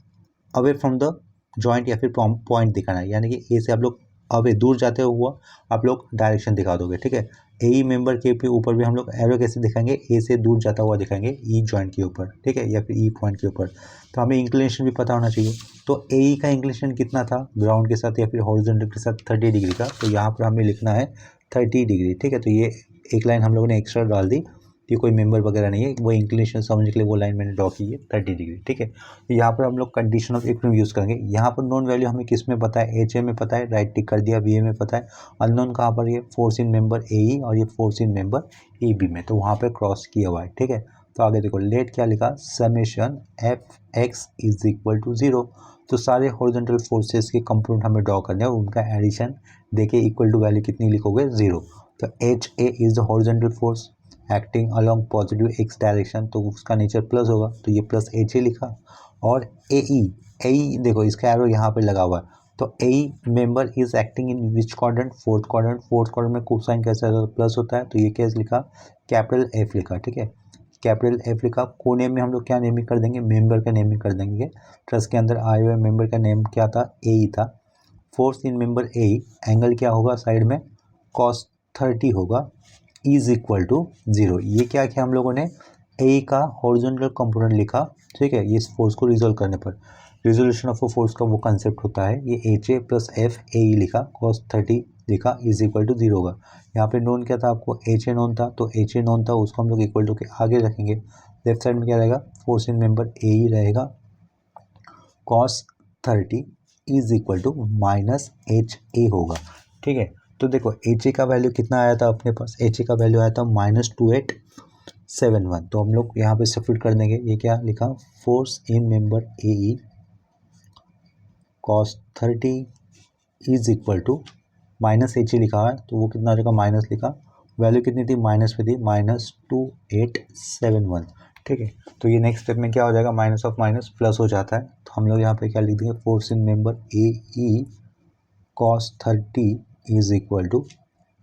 अवे फ्रॉम द जॉइंट या फिर पॉइंट दिखाना है, यानी कि ए से आप लोग अवे दूर जाते हुआ आप लोग डायरेक्शन दिखा दोगे, ठीक है। ए ई मेंबर के ऊपर भी हम लोग एरो कैसे दिखाएंगे? ए से दूर जाता हुआ दिखाएंगे ई जॉइंट के ऊपर, ठीक है, या फिर ई पॉइंट के ऊपर। तो हमें इंक्लिनेशन भी पता होना चाहिए। तो ए ई का इंक्लिनेशन कितना था ग्राउंड के साथ या फिर हॉरिजॉन्टल के साथ? 30 डिग्री का। तो यहाँ पर हमें लिखना है 30 डिग्री, ठीक है। तो ये एक लाइन हम लोगों ने एक्स्ट्रा डाल दी, ये कोई मेंबर वगैरह नहीं है, वो इंक्लिनेशन समझने के लिए वो लाइन मैंने ड्रॉ की है 30 डिग्री, ठीक है। तो यहाँ पर हम लोग कंडीशन ऑफ इक्विलिब्रियम यूज़ करेंगे। यहाँ पर नोन वैल्यू हमें किस में पता है? एच ए में पता है, राइट टिक कर दिया। बी ए में पता है। अननोन कहाँ पर? ये force in member A E और ये force in member A B में, तो वहाँ पर क्रॉस किया हुआ है, ठीक है। तो आगे देखो लेट क्या लिखा? Summation F X is equal to 0। तो सारे हॉरिजॉन्टल फोर्सेस के कंपोनेंट हमें ड्रॉ करने हैं, उनका एडिशन देके इक्वल टू वैल्यू कितनी लिखोगे? 0। तो H A is the horizontal force acting along positive X direction, तो उसका नेचर प्लस होगा, तो ये प्लस एच ए लिखा। और ए ई देखो इसका एरो यहाँ पे लगा हुआ है, तो A E member is acting in which quadrant? Fourth quadrant. Fourth quadrant में कोसाइन कैसा है? प्लस होता है, तो ये कैसे लिखा? कैपिटल एफ लिखा, ठीक है, कैपिटल एफ लिखा। को नेम में हम लोग क्या नेमिंग कर देंगे? मेंबर का नेमिंग कर देंगे। ट्रस्ट के अंदर आए हुए मेंबर का नेम क्या था? ए ई था। Force in member A E, angle क्या होगा साइड में? कॉस 30 होगा, इज इक्वल टू 0। ये क्या किया हम लोगों ने? ए का हॉरिजॉन्टल कंपोनेंट लिखा, ठीक है। ये इस फोर्स को रिजोल्व करने पर रिजोल्यूशन ऑफ फोर्स का वो कंसेप्ट होता है। ये H A plus F A E लिखा, cos 30 लिखा, इज इक्वल टू 0 होगा। यहाँ पे नोन क्या था आपको? एच ए नोन था, तो एच ए नोन था उसको हम लोग इक्वल टू के आगे रखेंगे। लेफ्ट साइड में क्या रहेगा? फोर्स इन मेंबर ए ई रहेगा, cos 30 is equal to minus H A होगा, ठीक है। तो देखो एच ए का वैल्यू कितना आया था अपने पास? एच ए का वैल्यू आया था -2871। तो हम लोग यहाँ पे सब्स्टिट्यूट कर देंगे। ये क्या लिखा? Force in member A E cos 30 is equal to minus H A लिखा है, तो वो कितना आ जाएगा? माइनस लिखा, वैल्यू कितनी थी? माइनस में थी, -2871, ठीक है। तो ये नेक्स्ट स्टेप में क्या हो जाएगा? माइनस ऑफ माइनस प्लस हो जाता है, तो हम लोग यहाँ पे क्या लिख देंगे? Force in member A E cos 30 is equal to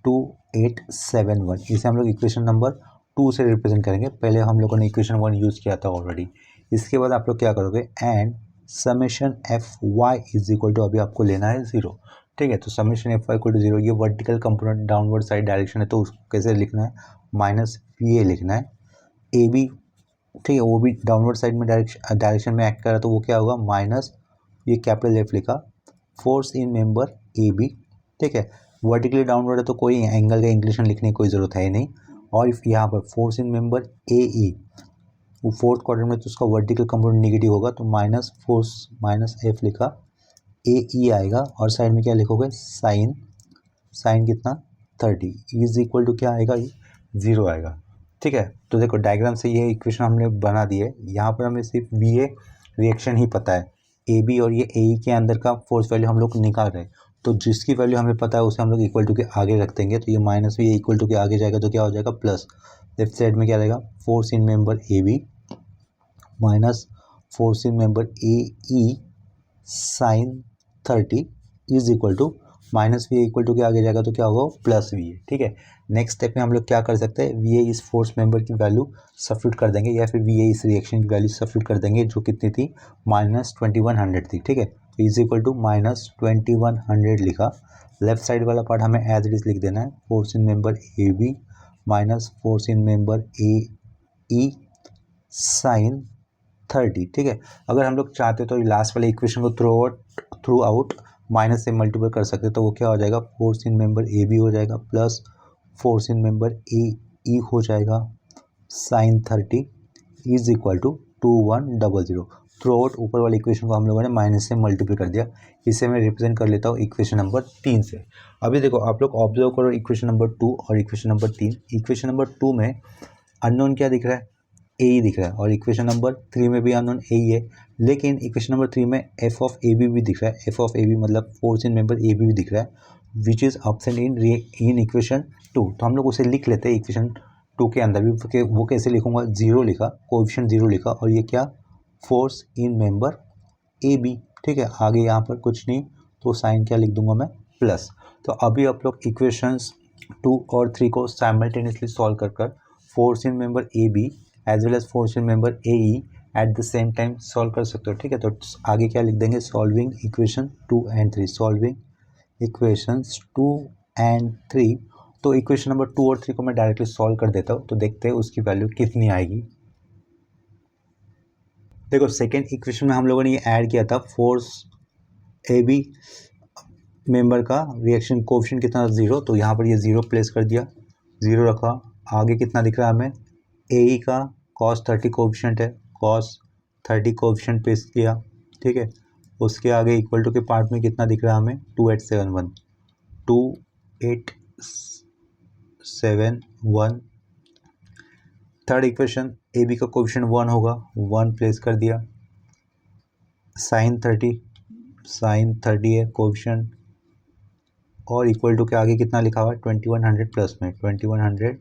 2871। इसे हम लोग इक्वेशन नंबर 2 से रिप्रेजेंट करेंगे। पहले हम लोगों ने इक्वेशन 1 यूज़ किया था ऑलरेडी। इसके बाद आप लोग क्या करोगे? And summation F Y is equal to, अभी आपको लेना है 0, ठीक है। तो summation F Y equal to 0, ये vertical component downward side direction है, तो उसको कैसे लिखना है? माइनस वी ए लिखना है। ए बी, ठीक है, वो भी डाउनवर्ड साइड में डायरेक्शन में एक्ट कर रहा है, तो वो क्या होगा? माइनस, ये कैपिटल एफ लिखा, force in member A B, ठीक है। वर्टिकली डाउनवर्ड है तो कोई एंगल का इंक्लिनेशन लिखने की कोई ज़रूरत है ही नहीं। और यहाँ पर फोर्स इन मेंबर ए ई, वो फोर्थ क्वाड्रेंट में, तो उसका वर्टिकल कंपोनेंट नेगेटिव होगा, तो माइनस फोर्स माइनस एफ लिखा, ए ई आएगा, और साइड में क्या लिखोगे? साइन साइन कितना 30 इज इक्वल टू क्या आएगा, ये 0 आएगा। ठीक है, तो देखो डायग्राम से ये इक्वेशन हमने बना दी है। यहाँ पर हमें सिर्फ वी ए रिएक्शन ही पता है, ए बी और ये ए ई के अंदर का फोर्स वैल्यू हम लोग निकाल रहे हैं। तो जिसकी वैल्यू हमें पता है उसे हम लोग इक्वल टू के आगे रख देंगे, तो ये माइनस भी इक्वल टू के आगे जाएगा तो क्या हो जाएगा प्लस। लेफ्ट साइड में क्या रहेगा, force in member A B minus force in member A E sine 30 is equal to minus V equal to के आगे जाएगा तो क्या होगा प्लस वी ए। ठीक है, नेक्स्ट स्टेप में हम लोग क्या कर सकते हैं, वी ए इस फोर्स मेंबर की वैल्यू सब्स्टिट्यूट कर देंगे या फिर वी ए इस रिएक्शन की वैल्यू सब्स्टिट्यूट कर देंगे जो कितनी थी -2100 थी। ठीक है, तो इज इक्वल टू -2100 लिखा। लेफ्ट साइड वाला पार्ट हमें एज इट इज लिख देना है, force in member A B minus force in member A E sine 30। ठीक है, अगर हम लोग चाहते तो लास्ट वाले इक्वेशन को थ्रू आउट माइनस से मल्टीप्लाई कर सकते, तो वो क्या हो जाएगा, force in member A B हो जाएगा plus force in member A E हो जाएगा sine 30 is equal to 2100। Throughout ऊपर वाले इक्वेशन को हम लोगों ने माइनस से मल्टीप्लाई कर दिया। इसे मैं रिप्रेजेंट कर लेता हूँ इक्वेशन नंबर 3 से। अभी देखो आप लोग ऑब्जर्व करो इक्वेशन नंबर 2 और इक्वेशन नंबर 3। इक्वेशन नंबर 2 में अननोन क्या दिख रहा है, ए ही दिख रहा है, और इक्वेशन नंबर 3 में भी अननोन ए ही है। लेकिन इक्वेशन नंबर 3 में एफ ऑफ ए बी भी दिख रहा है, एफ ऑफ ए बी मतलब force in member A B भी दिख रहा है which is absent in equation 2। तो हम लोग उसे लिख लेते हैं इक्वेशन 2 के अंदर भी। वो कैसे लिखूंगा, 0 लिखा, कोएफिशिएंट 0 लिखा, और ये क्या force in member A B. ठीक है, आगे यहाँ पर कुछ नहीं, तो साइन क्या लिख दूंगा मैं प्लस। तो अभी आप लोग इक्वेशंस 2 और 3 को साइमल्टेनियसली सॉल्व कर force in member A B as well as force in member A E at the same time solve कर सकते हो। ठीक है, तो आगे क्या लिख देंगे, solving equation 2 and 3, solving equations 2 and 3। तो इक्वेशन नंबर 2 और 3 को मैं डायरेक्टली सॉल्व कर देता हूँ, तो देखते हैं उसकी वैल्यू कितनी आएगी। देखो सेकेंड इक्वेशन में हम लोगों ने ये ऐड किया था, फोर्स ए बी मेंबर का रिएक्शन कोएफिशिएंट कितना 0, तो यहाँ पर ये 0 प्लेस कर दिया, 0 रखा। आगे कितना दिख रहा है हमें, ए ई का cos 30 कोएफिशिएंट है, cos 30 कोएफिशिएंट पेश किया। ठीक है, उसके आगे इक्वल टू के पार्ट में कितना दिख रहा है हमें, 2871। थर्ड इक्वेशन ए बी का कोएफिशिएंट 1 होगा, 1 प्लेस कर दिया। साइन 30 है कोएफिशिएंट, और इक्वल टू के आगे कितना लिखा हुआ है 2100 प्लस में, 2100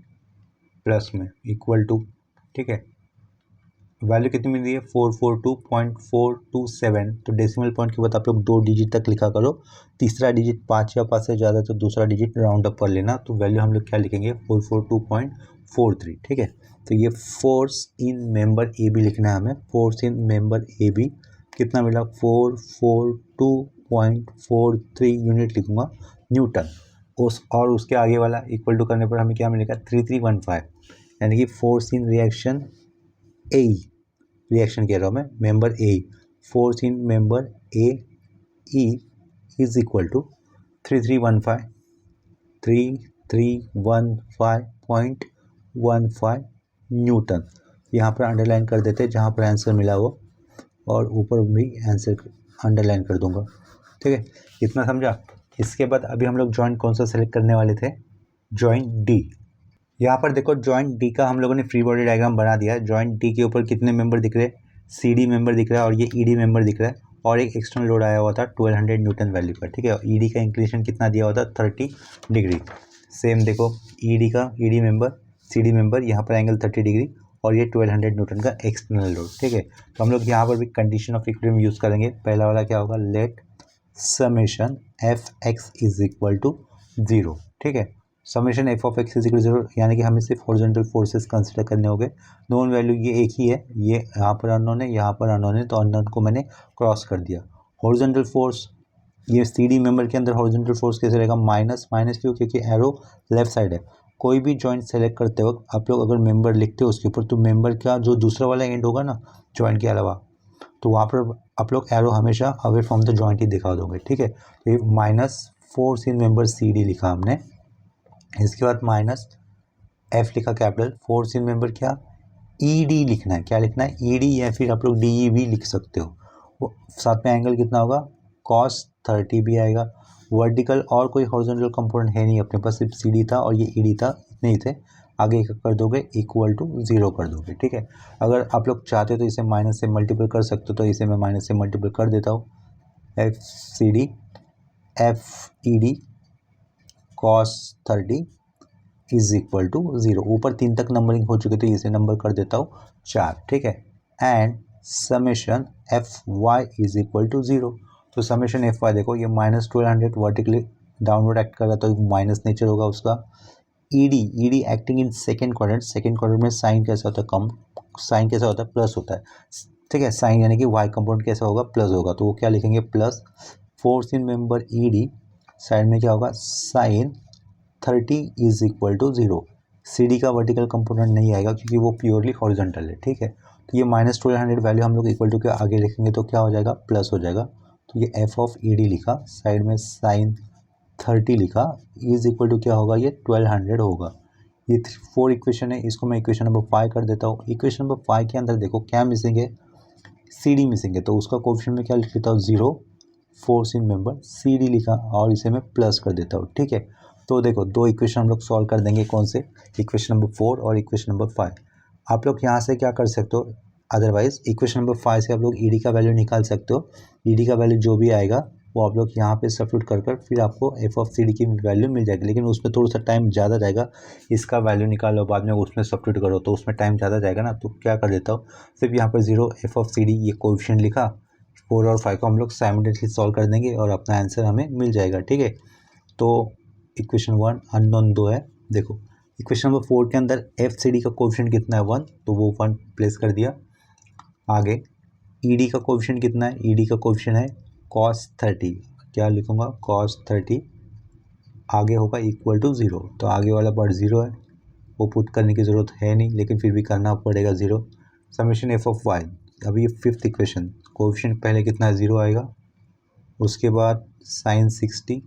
प्लस में इक्वल टू। ठीक है, वैल्यू कितनी मिल रही है 442.427। तो डेसिमल पॉइंट के बाद आप लोग 2 डिजिट तक लिखा करो, तीसरा डिजिट 5 या 5 से ज़्यादा तो दूसरा डिजिट राउंड अप कर लेना। तो वैल्यू हम लोग क्या लिखेंगे 442.43। ठीक है, तो ये force in member A B लिखना है हमें, force in member A B कितना मिला 442.43 यूनिट लिखूंगा न्यूटन। और उसके आगे वाला इक्वल टू करने पर हमें क्या मिलेगा 3315, यानी कि force in reaction A, reaction कह रहा हूँ मैं, member A, force in member A E is equal to 3315 newton. यहाँ पर अंडरलाइन कर देते हैं जहाँ पर आंसर मिला हो, और ऊपर भी आंसर अंडरलाइन कर दूंगा। ठीक है, इतना समझा। इसके बाद अभी हम लोग जॉइंट कौन सा सेलेक्ट करने वाले थे, जॉइंट डी। यहाँ पर देखो जॉइंट डी का हम लोगों ने फ्री बॉडी डायग्राम बना दिया है। जॉइंट डी के ऊपर कितने मेंबर दिख रहे हैं, सी डी मेंबर दिख रहा है और ये ई डी मेंबर दिख रहा है, और एक एक्सटर्नल लोड आया हुआ था 1200 न्यूटन वैल्यू पर। ठीक है, ई डी का इंक्लिनेशन कितना दिया हुआ था 30 डिग्री। सेम देखो ई डी का E D member C D member, यहाँ पर एंगल 30 डिग्री, और ये 1200 न्यूटन का एक्सटर्नल लोड। ठीक है, तो हम लोग यहाँ पर भी कंडीशन ऑफ इक्विलिब्रियम यूज़ करेंगे। पहला वाला क्या होगा, let summation F X is equal to 0। ठीक है, summation F of X is equal 0, यानी कि हमें सिर्फ हॉरिजॉन्टल फोर्सेस कंसिडर करने होंगे। नोन वैल्यू ये एक ही है, ये यहाँ पर अननोन है, यहाँ पर अननोन है, तो अननोन को मैंने क्रॉस कर दिया। हॉरिजॉन्टल फोर्स, ये सी डी मेंबर के अंदर हॉरिजॉन्टल फोर्स कैसे रहेगा, माइनस क्यों, क्योंकि एरो लेफ्ट साइड है। कोई भी जॉइंट सेलेक्ट करते वक्त आप लोग अगर मेंबर लिखते हो उसके ऊपर, तो मेंबर का जो दूसरा वाला एंड होगा ना जॉइंट के अलावा, तो वहाँ पर आप लोग एरो हमेशा अवे फ्रॉम द जॉइंट ही दिखा दोगे। ठीक है, तो ये minus force in member C D लिखा हमने, इसके बाद माइनस एफ लिखा कैपिटल, फोर्स इन मेंबर क्या ई डी लिखना है, क्या लिखना है ई डी, या फिर आप लोग डी ई भी लिख सकते हो। वो साथ में एंगल कितना होगा कॉस 30 भी आएगा। वर्टिकल और कोई हॉरिजॉन्टल कंपोनेंट है नहीं अपने पास, सिर्फ सी डी था और ये ई डी था, इतने ही थे। आगे एक कर दोगे इक्वल टू 0 कर दोगे, ठीक है। अगर आप लोग चाहते हो तो इसे माइनस से मल्टीपल कर सकते हो, तो इसे मैं माइनस से मल्टीपल कर देता हूँ। F C D F E D cos 30 is equal to 0। ऊपर 3 तक नंबरिंग हो चुके, तो इसे नंबर कर देता हूँ 4, ठीक है। And summation F Y is equal to 0। तो समेशन एफ वाई देखो, ये -1200 वर्टिकली डाउनवर्ड एक्ट कर रहा है, तो माइनस नेचर होगा उसका। ED acting in second quadrant में साइन कैसा होता है, कम साइन कैसा होता है, प्लस होता है, ठीक है। साइन यानी कि वाई कंपोनेंट कैसा होगा, प्लस होगा, तो वो क्या लिखेंगे, plus. Force in member E D side में क्या होगा, sine 30 is equal to 0। C D का वर्टिकल कंपोनेंट नहीं आएगा क्योंकि वो प्योरली हॉरिजॉन्टल है, ठीक है। तो ये -1200 वैल्यू हम लोग इक्वल टू के आगे लिखेंगे तो क्या हो जाएगा, प्लस हो जाएगा। तो ये एफ ऑफ ई डी लिखा, साइड में साइन 30 लिखा, इज इक्वल टू क्या होगा, ये 1200 होगा। ये 4 इक्वेशन है, इसको मैं इक्वेशन नंबर 5 कर देता हूँ। इक्वेशन नंबर 5 के अंदर देखो क्या मिसिंग है, सी डी मिसिंग है, तो उसका कोएफिशिएंट में क्या लिख देता हूँ, 0। Force in member C D लिखा और इसे मैं प्लस कर देता हूँ, ठीक है। तो देखो 2 इक्वेशन हम लोग सॉल्व कर देंगे, कौन से, इक्वेशन नंबर 4 और इक्वेशन नंबर 5। आप लोग यहाँ से क्या कर सकते हो, अदरवाइज इक्वेशन नंबर 5 से आप लोग ई डी का वैल्यू निकाल सकते हो। ई डी का वैल्यू जो भी आएगा वो आप लोग यहाँ पे सब्स्टिट्यूट कर फिर आपको एफ ऑफ सी डी की वैल्यू मिल जाएगी, लेकिन उसमें थोड़ा सा टाइम ज़्यादा जाएगा। इसका वैल्यू निकालो बाद में उसमें सब्स्टिट्यूट करो तो उसमें टाइम ज़्यादा जाएगा ना, तो क्या कर देता हूँ, सिर्फ यहाँ पर 0 एफ ऑफ सी डी ये कोएफिशिएंट लिखा, 4 और 5 को हम लोग साइमल्टेनियसली सॉल्व कर देंगे और अपना आंसर हमें मिल जाएगा, ठीक है। तो इक्वेशन 1 अननोन 2 है। देखो इक्वेशन नंबर 4 के अंदर एफ सी डी का कोएफिशिएंट कितना है, 1, तो वो 1 प्लेस कर दिया। आगे ई डी का कोएफिशिएंट कितना है, ई डी का कोएफिशिएंट है cos 30, क्या लिखूँगा, cos 30, आगे होगा इक्वल टू 0, तो आगे वाला पार्ट 0 है, वो पुट करने की ज़रूरत है नहीं, लेकिन फिर भी करना पड़ेगा 0। समेशन एफ ऑफ वाई, अभी ये 5th इक्वेशन, कोएफिशिएंट पहले कितना है, 0 आएगा। उसके बाद साइन 30,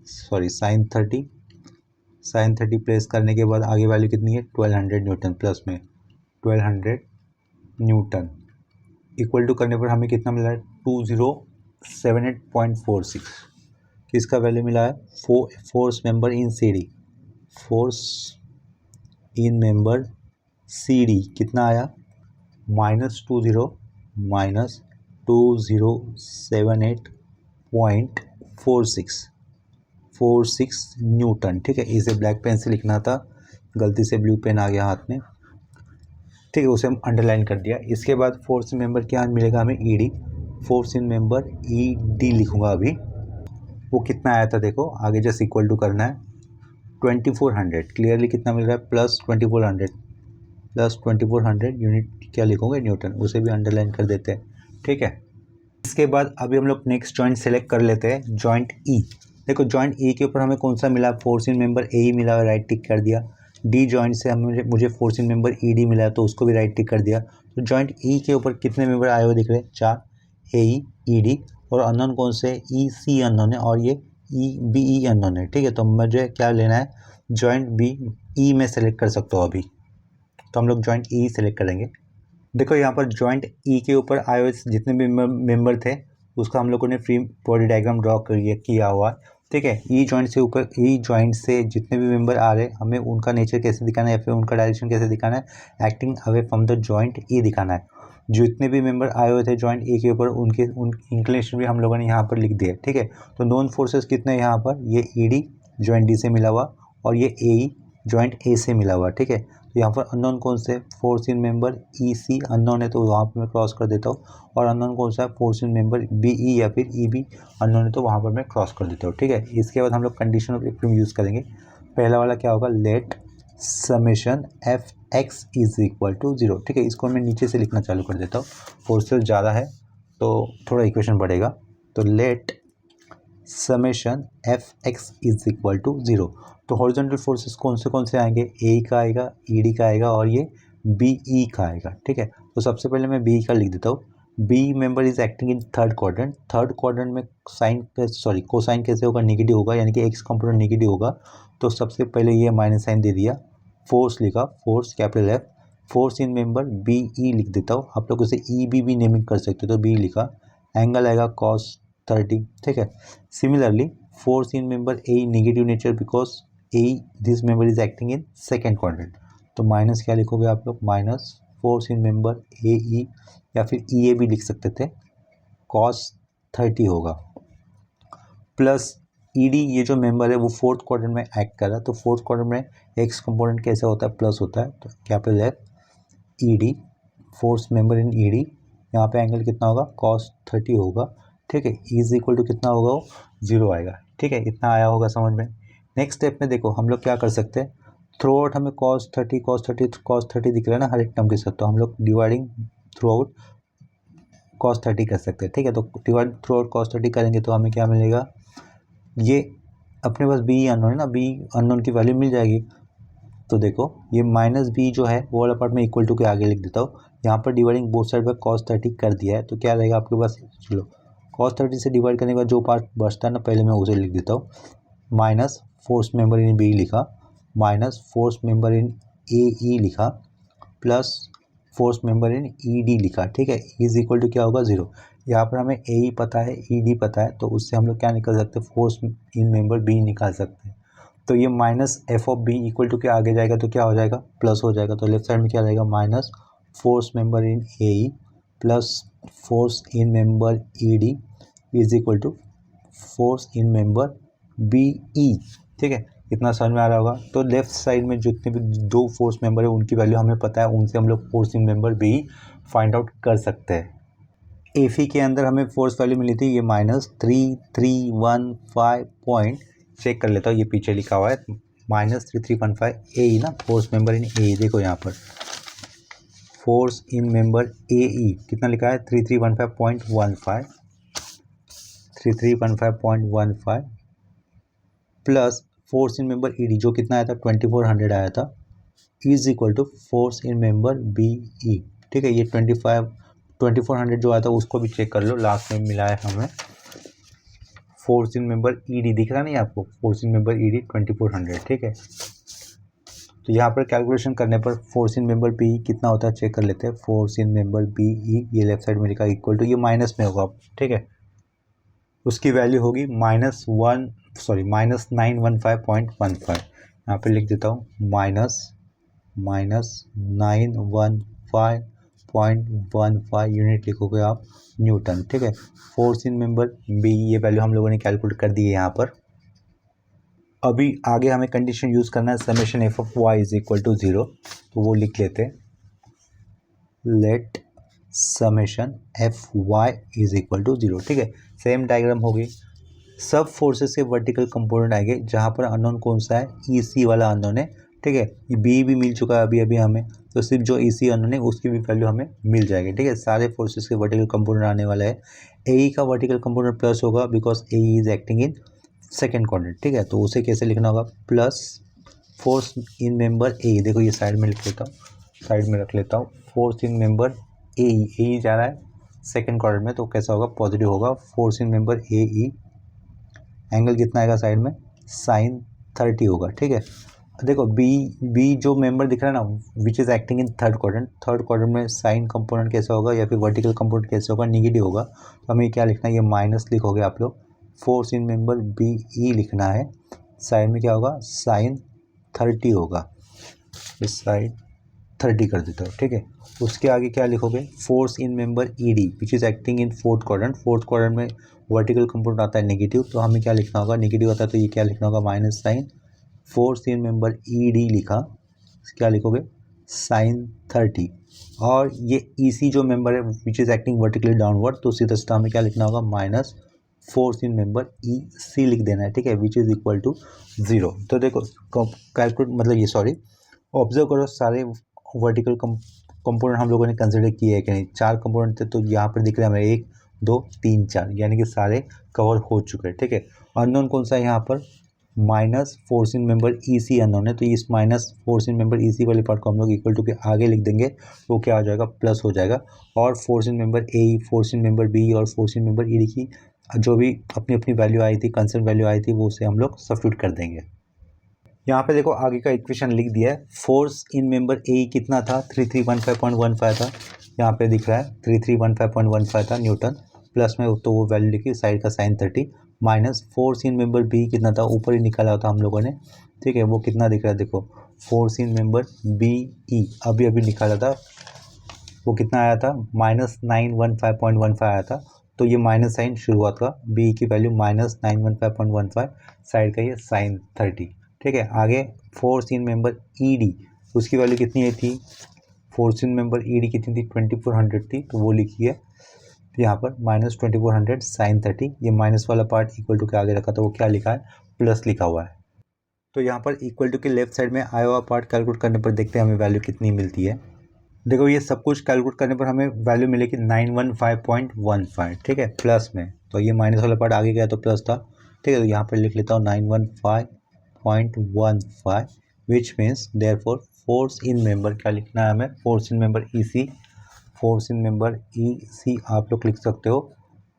साइन 30 प्लेस करने के बाद आगे वैल्यू कितनी है, 1200 न्यूटन, प्लस में 1200 न्यूटन, इक्वल टू करने पर हमें कितना मिला है, 2078.46। किसका वैल्यू मिला है, force member in C D, force in member C D कितना आया, -2078.46 न्यूटन, ठीक है। इसे ब्लैक पेन से लिखना था, गलती से ब्लू पेन आ गया हाथ में, ठीक है, उसे हम अंडरलाइन कर दिया। इसके बाद फोर्स मेंबर क्या मिलेगा हमें, E D, force in member E D लिखूँगा अभी, वो कितना आया था देखो, आगे जस्ट इक्वल टू करना है, 2400, क्लियरली कितना मिल रहा है, +2400 यूनिट, क्या लिखोगे, न्यूटन, उसे भी अंडरलाइन कर देते हैं, ठीक है। इसके बाद अभी हम लोग नेक्स्ट जॉइंट सेलेक्ट कर लेते हैं, जॉइंट ई। देखो जॉइंट ई के ऊपर हमें कौन सा मिला, फोर्स इन मेंबर ए ही मिला, राइट टिक कर दिया। डी जॉइंट से मुझे force in member E D मिला, तो उसको भी राइट टिक कर दिया। तो जॉइंट ई के ऊपर कितने मेंबर आए हुए दिख रहे हैं, 4, ए ई डी, और अननोन कौन से, ई सी अननोन है और ये ई बी ई अननोन है, ठीक है। तो मुझे क्या लेना है, जॉइंट बी ई में सेलेक्ट कर सकता हो अभी, तो हम लोग जॉइंट ई सेलेक्ट करेंगे। देखो यहाँ पर जॉइंट ई के ऊपर आए हुए जितने भी मेंबर थे उसका हम लोगों ने फ्री बॉडी डायग्राम ड्रॉ किया हुआ है, ठीक है। ई जॉइंट से ऊपर, ई जॉइंट से जितने भी मेंबर आ रहे हैं हमें उनका नेचर कैसे दिखाना है या फिर उनका डायरेक्शन कैसे दिखाना है, acting away from the joint E दिखाना है। जितने भी मेंबर आए हुए थे जॉइंट ए के ऊपर उनके इंक्लिनेशन भी हम लोगों ने यहाँ पर लिख दिया, ठीक है। तो नोन फोर्सेस कितने हैं यहाँ पर, ये ई डी जॉइंट डी से मिला हुआ और ये ए जॉइंट ए से मिला हुआ, ठीक है। तो यहाँ पर अननोन कौन से, force in member E C unknown है, तो वहाँ पर मैं क्रॉस कर देता हूँ। और अननोन कौन सा है, force in member B E या फिर ई बी अननोन है, तो वहाँ पर मैं क्रॉस कर देता हूँ, ठीक है। इसके बाद हम लोग कंडीशन ऑफ इक्विलिब्रियम यूज़ करेंगे। पहला वाला क्या होगा, let summation F X is equal to 0, ठीक है। इसको मैं नीचे से लिखना चालू कर देता हूँ, फोर्सेस ज़्यादा है तो थोड़ा इक्वेशन बढ़ेगा। तो let summation F X is equal to 0। तो हॉरिजॉन्टल फोर्सेस कौन से आएंगे, ए का आएगा, ई डी का आएगा और ये बी ई का आएगा, ठीक है। तो सबसे पहले मैं बी का लिख देता हूँ। B member is acting in third quadrant में कोसाइन कैसे होगा, निगेटिव होगा, यानी कि एक्स कंपोनेंट निगेटिव होगा। तो सबसे पहले ये माइनस साइन दे दिया, फोर्स लिखा, force capital F, force in member B E लिख देता हूँ। आप लोग उसे ई बी भी नेमिंग कर सकते हो, तो बी लिखा। एंगल आएगा कॉस 30, ठीक है। Similarly force in member A negative nature because A this member is acting in second quadrant, तो माइनस क्या लिखोगे आप लोग, minus force in member A E, या फिर ई ए भी लिख सकते थे, cos 30 होगा, प्लस ई डी, ये जो मेंबर है वो फोर्थ क्वाड्रेंट में एक्ट कर रहा है, तो फोर्थ क्वाड्रेंट में एक्स कंपोनेंट कैसे होता है, प्लस होता है, तो capital F E D, force member in E D, यहाँ पे एंगल कितना होगा, cos 30 होगा, ठीक है। इज इक्वल टू कितना होगा, वो 0 आएगा, ठीक है। इतना आया होगा समझ में। नेक्स्ट स्टेप में देखो हम लोग क्या कर सकते हैं, थ्रू आउट हमें cos 30 दिख रहा है ना हर एक टर्म के साथ, तो हम लोग डिवाइडिंग थ्रू आउट cos 30 कर सकते हैं, ठीक है। तो डिवाइड थ्रू आउट cos 30 करेंगे तो हमें क्या मिलेगा, ये अपने पास बी अननोन है ना, बी अननोन की वैल्यू मिल जाएगी, तो देखो ये माइनस बी जो है वो वाला पार्ट में इक्वल टू के आगे लिख देता हूँ, यहाँ पर डिवाइडिंग बोथ साइड पर cos 30 कर दिया है, तो क्या रहेगा आपके पास, चलो cos 30 से डिवाइड करने के बाद जो पार्ट बचता है ना पहले मैं उसे लिख देता हूँ, minus force member in B लिखा, minus force member in A E लिखा, plus force member in E D लिखा, ठीक है। इज इक्वल टू क्या होगा, 0। यहाँ पर हमें ए ई पता है, ई डी पता है, तो उससे हम लोग क्या निकाल सकते हैं, फोर्स इन मेंबर बी निकाल सकते हैं, तो ये minus F of B equal to के आगे जाएगा तो क्या हो जाएगा, प्लस हो जाएगा, तो लेफ्ट साइड में क्या रहेगा, minus force member in A E plus force in member E D is equal to force in member B E, ठीक है। इतना समझ में आ रहा होगा। तो लेफ्ट साइड में जितने भी दो फोर्स मेंबर है उनकी वैल्यू हमें पता है, उनसे हम लोग force in member B find out कर सकते हैं। एफी के अंदर हमें फोर्स वैल्यू मिली थी ये -3315 पॉइंट, चेक कर लेता हूँ, ये पीछे लिखा हुआ है -3315 ए ई ना, फोर्स मेंबर इन ए ई, देखो यहाँ पर फोर्स इन मेंबर ए ई कितना लिखा है 3315.15, 3315.15 plus force in member E D जो कितना आया था 2400 आया था, is equal to force in member B E, ठीक है। ये 2400 जो आया था उसको भी चेक कर लो, लास्ट में मिला है हमें force in member E D, दिख रहा नहीं आपको, force in member E D 2400, ठीक है। तो यहाँ पर कैलकुलेशन करने पर फोर्स इन मेंबर बी कितना होता है चेक कर लेते हैं, force in member B E, ये लेफ्ट साइड में लिखा इक्वल टू, ये माइनस में होगा, ठीक है, उसकी वैल्यू होगी -915.15, यहाँ पे लिख देता हूँ -915.15 यूनिट लिखोगे आप न्यूटन, ठीक है। फोर्स इन मेंबर बी ये वैल्यू हम लोगों ने कैलकुलेट कर दी है यहाँ पर। अभी आगे हमें कंडीशन यूज़ करना है summation F of Y is equal to 0, तो वो लिख लेते हैं, let summation F Y is equal to 0, ठीक है। सेम डायग्राम होगी, सब फोर्सेस के वर्टिकल कंपोनेंट आएंगे, जहाँ पर अननोन कौन सा है, ई सी वाला अननोन है, ठीक है। बी भी मिल चुका है अभी अभी हमें, तो सिर्फ जो ई सी अननोन है उसकी भी वैल्यू हमें मिल जाएगी, ठीक है। सारे फोर्सेस के वर्टिकल कंपोनेंट आने वाला है, ए ई का वर्टिकल कंपोनेंट प्लस होगा because A E is acting in second quadrant, ठीक है। तो उसे कैसे लिखना होगा, प्लस फोर्स इन मेंबर ए, देखो ये साइड में लिख लेता हूँ, साइड में रख लेता हूँ, फोर्स इन मेंबर ए ई जा रहा है सेकेंड क्वाड्रेंट में, तो कैसा होगा, पॉजिटिव होगा, force in member A E, angle कितना आएगा साइड में, sin 30 होगा, ठीक है। देखो बी जो मेंबर दिख रहा है ना which is acting in third quadrant में साइन कंपोनेंट कैसा होगा या फिर वर्टिकल कंपोनेंट कैसे होगा, नेगेटिव होगा, तो हमें क्या लिखना है, ये माइनस लिखोगे आप लोग, force in member B E लिखना है, साइड में क्या होगा, sin 30 होगा, इस साइड 30 कर देता हूँ, ठीक है। उसके आगे क्या लिखोगे, force in member E D which is acting in fourth quadrant में वर्टिकल कंपोनेंट आता है नेगेटिव, तो हमें क्या लिखना होगा, नेगेटिव आता है तो ये क्या लिखना होगा, minus sign, force in member E D लिखा, क्या लिखोगे, sin 30, और ये ई सी जो मेंबर है which is acting vertically downward, तो सीधा सीधा हमें क्या लिखना होगा, minus force in member E सी लिख देना है, ठीक है, विच इज़ इक्वल टू 0। तो देखो कैलकुलेट मतलब ये सॉरी ऑब्जर्व करो, सारे वर्टिकल कंपोनेंट हम लोगों ने कंसिडर किए है कि नहीं, 4 कंपोनेंट थे, तो यहाँ पर दिख रहे हैं हमें 1 2 3 4, यानी कि सारे कवर हो चुके हैं, ठीक है। अननोन कौन सा है यहाँ पर, minus force in member E C unknown है, तो इस minus force in member E C वाले पार्ट को हम लोग इक्वल टू के आगे लिख देंगे, तो क्या हो जाएगा, प्लस हो जाएगा, और force in member A E, force in member B और force in member E D की जो भी अपनी अपनी वैल्यू आई थी, कंसर्न वैल्यू आई थी, वो उसे हम लोग सब्स्टिट्यूट कर देंगे। यहाँ पे देखो आगे का इक्वेशन लिख दिया है, फोर्स इन मेंबर ए कितना था, 3315.15 था, यहाँ पे दिख रहा है 3315.15 था न्यूटन, प्लस में तो वो वैल्यू लिखी, साइड का sine 30 minus force in member B कितना था, ऊपर ही निकाला होता हम लोगों ने, ठीक है। वो कितना दिख रहा है देखो, force in member B E अभी अभी निकाला था, वो कितना आया था -915.15 आया था। तो ये माइनस साइन शुरुआत का, बी की वैल्यू -915.15, साइड का ये साइन 30, ठीक है। आगे force in member E D, उसकी वैल्यू कितनी आई थी, force in member E D कितनी थी 2400 थी, तो वो लिखी है यहाँ पर -2400 साइन 30। ये माइनस वाला पार्ट इक्वल टू के आगे रखा, तो वो क्या लिखा है, प्लस लिखा हुआ है। तो यहाँ पर इक्वल टू के लेफ्ट साइड में आया हुआ पार्ट कैलकुलेट करने पर देखते हैं हमें वैल्यू कितनी मिलती है। देखो ये सब कुछ कैलकुलेट करने पर हमें वैल्यू मिलेगी 915.15, ठीक है, प्लस में। तो ये माइनस वाला पार्ट आगे गया तो प्लस था, ठीक है। तो यहाँ पर लिख लेता हूँ 915.15, which means therefore force in member, क्या लिखना है हमें, force in member E C, force in member E C आप लोग लिख सकते हो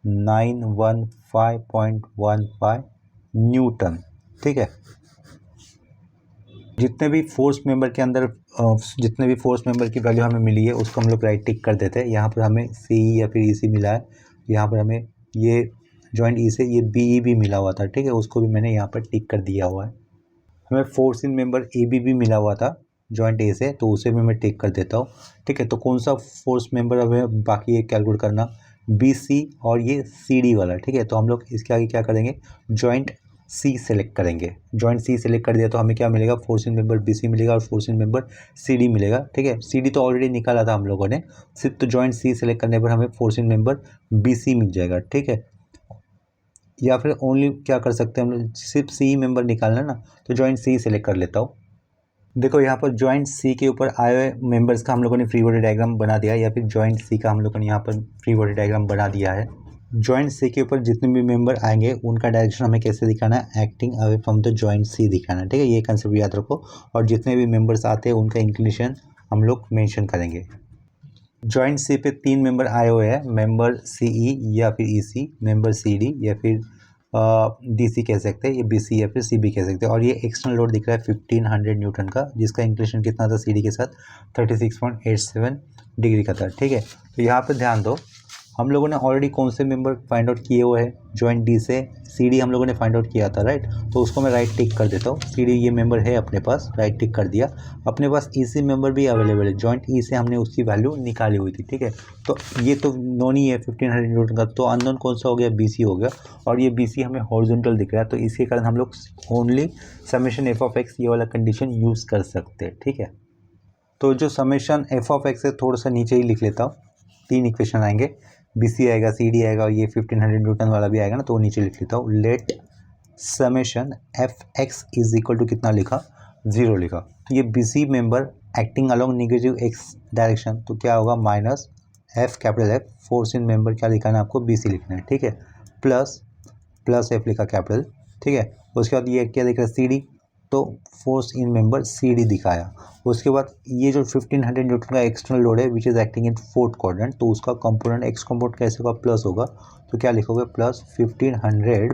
915.15 न्यूटन, ठीक है। जितने भी फोर्स मेंबर के अंदर जितने भी फोर्स मेंबर की वैल्यू हमें मिली है उसको हम लोग राइट टिक कर देते हैं। यहाँ पर हमें सी या फिर ई सी मिला है, यहाँ पर हमें ये जॉइंट ई से ये बी ई भी मिला हुआ था, ठीक है, उसको भी मैंने यहाँ पर टिक कर दिया हुआ है। हमें force in member A B भी मिला हुआ था जॉइंट ए से, तो उसे भी मैं टिक कर देता हूँ, ठीक है। तो कौन सा फोर्स मेंबर हमें बाकी है कैलकुलेट करना, बी सी और ये सी डी वाला, ठीक है। तो हम लोग इसके आगे क्या करेंगे, जॉइंट सी सेलेक्ट करेंगे। जॉइंट सी सेलेक्ट कर दिया तो हमें क्या मिलेगा, force in member B C मिलेगा और force in member C D मिलेगा, ठीक है। सी डी तो ऑलरेडी निकाला था हम लोगों ने, सिर्फ तो जॉइंट सी सेलेक्ट करने पर हमें force in member B C मिल जाएगा, ठीक है। या फिर ओनली क्या कर सकते हैं हम लोग, सिर्फ सी मेंबर निकालना ना, तो जॉइंट सी सेलेक्ट कर लेता हूँ। देखो यहाँ पर जॉइंट सी के ऊपर आए हुए मेंबर्स का हम लोगों ने फ्री बॉडी डायग्राम बना दिया है, या फिर जॉइंट सी का हम लोगों ने यहाँ पर फ्री बॉडी डायग्राम बना दिया है। जॉइंट सी के ऊपर जितने भी मेंबर आएंगे उनका डायरेक्शन हमें कैसे दिखाना है, acting away from the joint C दिखाना है, ठीक है। ये कंसेप्ट याद रखो, और जितने भी मेंबर्स आते हैं उनका इंक्लिनेशन हम लोग मेंशन करेंगे। जॉइंट सी पे 3 मेंबर आए हुए हैं, मेंबर सी ई या फिर ई सी, मेंबर सी डी या फिर डी सी कह सकते हैं, ये बी सी या फिर सी बी कह सकते हैं। और ये एक्सटर्नल लोड दिख रहा है 1500 न्यूटन का, जिसका इंक्लिनेशन कितना था सी डी के साथ 36.87 डिग्री का था, ठीक है। तो यहाँ पे ध्यान दो, हम लोगों ने ऑलरेडी कौन से मेंबर फाइंड आउट किए हुए हैं, जॉइंट डी से सी डी हम लोगों ने फाइंड आउट किया था, राइट। तो उसको मैं राइट टिक कर देता हूँ, सी डी ये मेंबर है अपने पास, राइट टिक कर दिया। अपने पास ई सी मेंबर भी अवेलेबल है, जॉइंट ई से हमने उसकी वैल्यू निकाली हुई थी, ठीक है। तो ये तो नॉन ही है 1500 न्यूटन का, तो अननोन कौन सा हो गया, बी सी हो गया। और ये बी सी हमें हॉरिजॉन्टल दिख रहा है, तो इसके कारण हम लोग only summation F of x ये वाला कंडीशन यूज़ कर सकते हैं, ठीक है। तो जो समेशन एफ ऑफ एक्स है थोड़ा सा नीचे ही लिख लेता हूँ, 3 इक्वेशन आएंगे, बी सी आएगा, सी डी आएगा और ये 1500 न्यूटन वाला भी आएगा ना, तो वो नीचे लिख लेता हूँ। Let summation F X is equal to कितना लिखा, 0 लिखा। तो ये B C member acting along negative X direction, तो क्या होगा, minus F capital F, force in member क्या लिखा है आपको, बी सी लिखना है, ठीक है, प्लस एफ लिखा कैपिटल, ठीक है। उसके बाद ये क्या दिख रहा है, सी डी, तो force in member C D दिखाया। उसके बाद ये जो 1500 न्यूटन का एक्सटर्नल लोड है which is acting in fourth quadrant, तो उसका कंपोनेंट एक्स कंपोनेंट कैसे होगा, प्लस होगा। तो क्या लिखोगे, प्लस 1500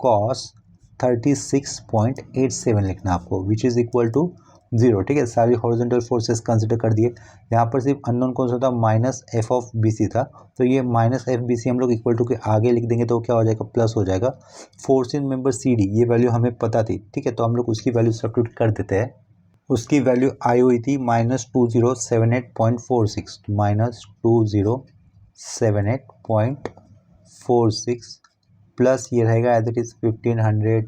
कॉस 36.87 लिखना आपको, विच इज़ इक्वल टू 0, ठीक है। सारी हॉरिजॉन्टल फोर्सेस कंसिडर कर दिए। यहाँ पर सिर्फ अननोन कौन सा था, minus F of B C था, तो ये माइनस एफ बी सी हम लोग इक्वल टू के आगे लिख देंगे तो क्या हो जाएगा, प्लस हो जाएगा। Force in member C D ये वैल्यू हमें पता थी, ठीक है, तो हम लोग उसकी वैल्यू सब्स्टिट्यूट कर देते हैं। उसकी वैल्यू आई हुई थी -2078.46, -2078.46 प्लस ये रहेगा एज इट इज़ 1500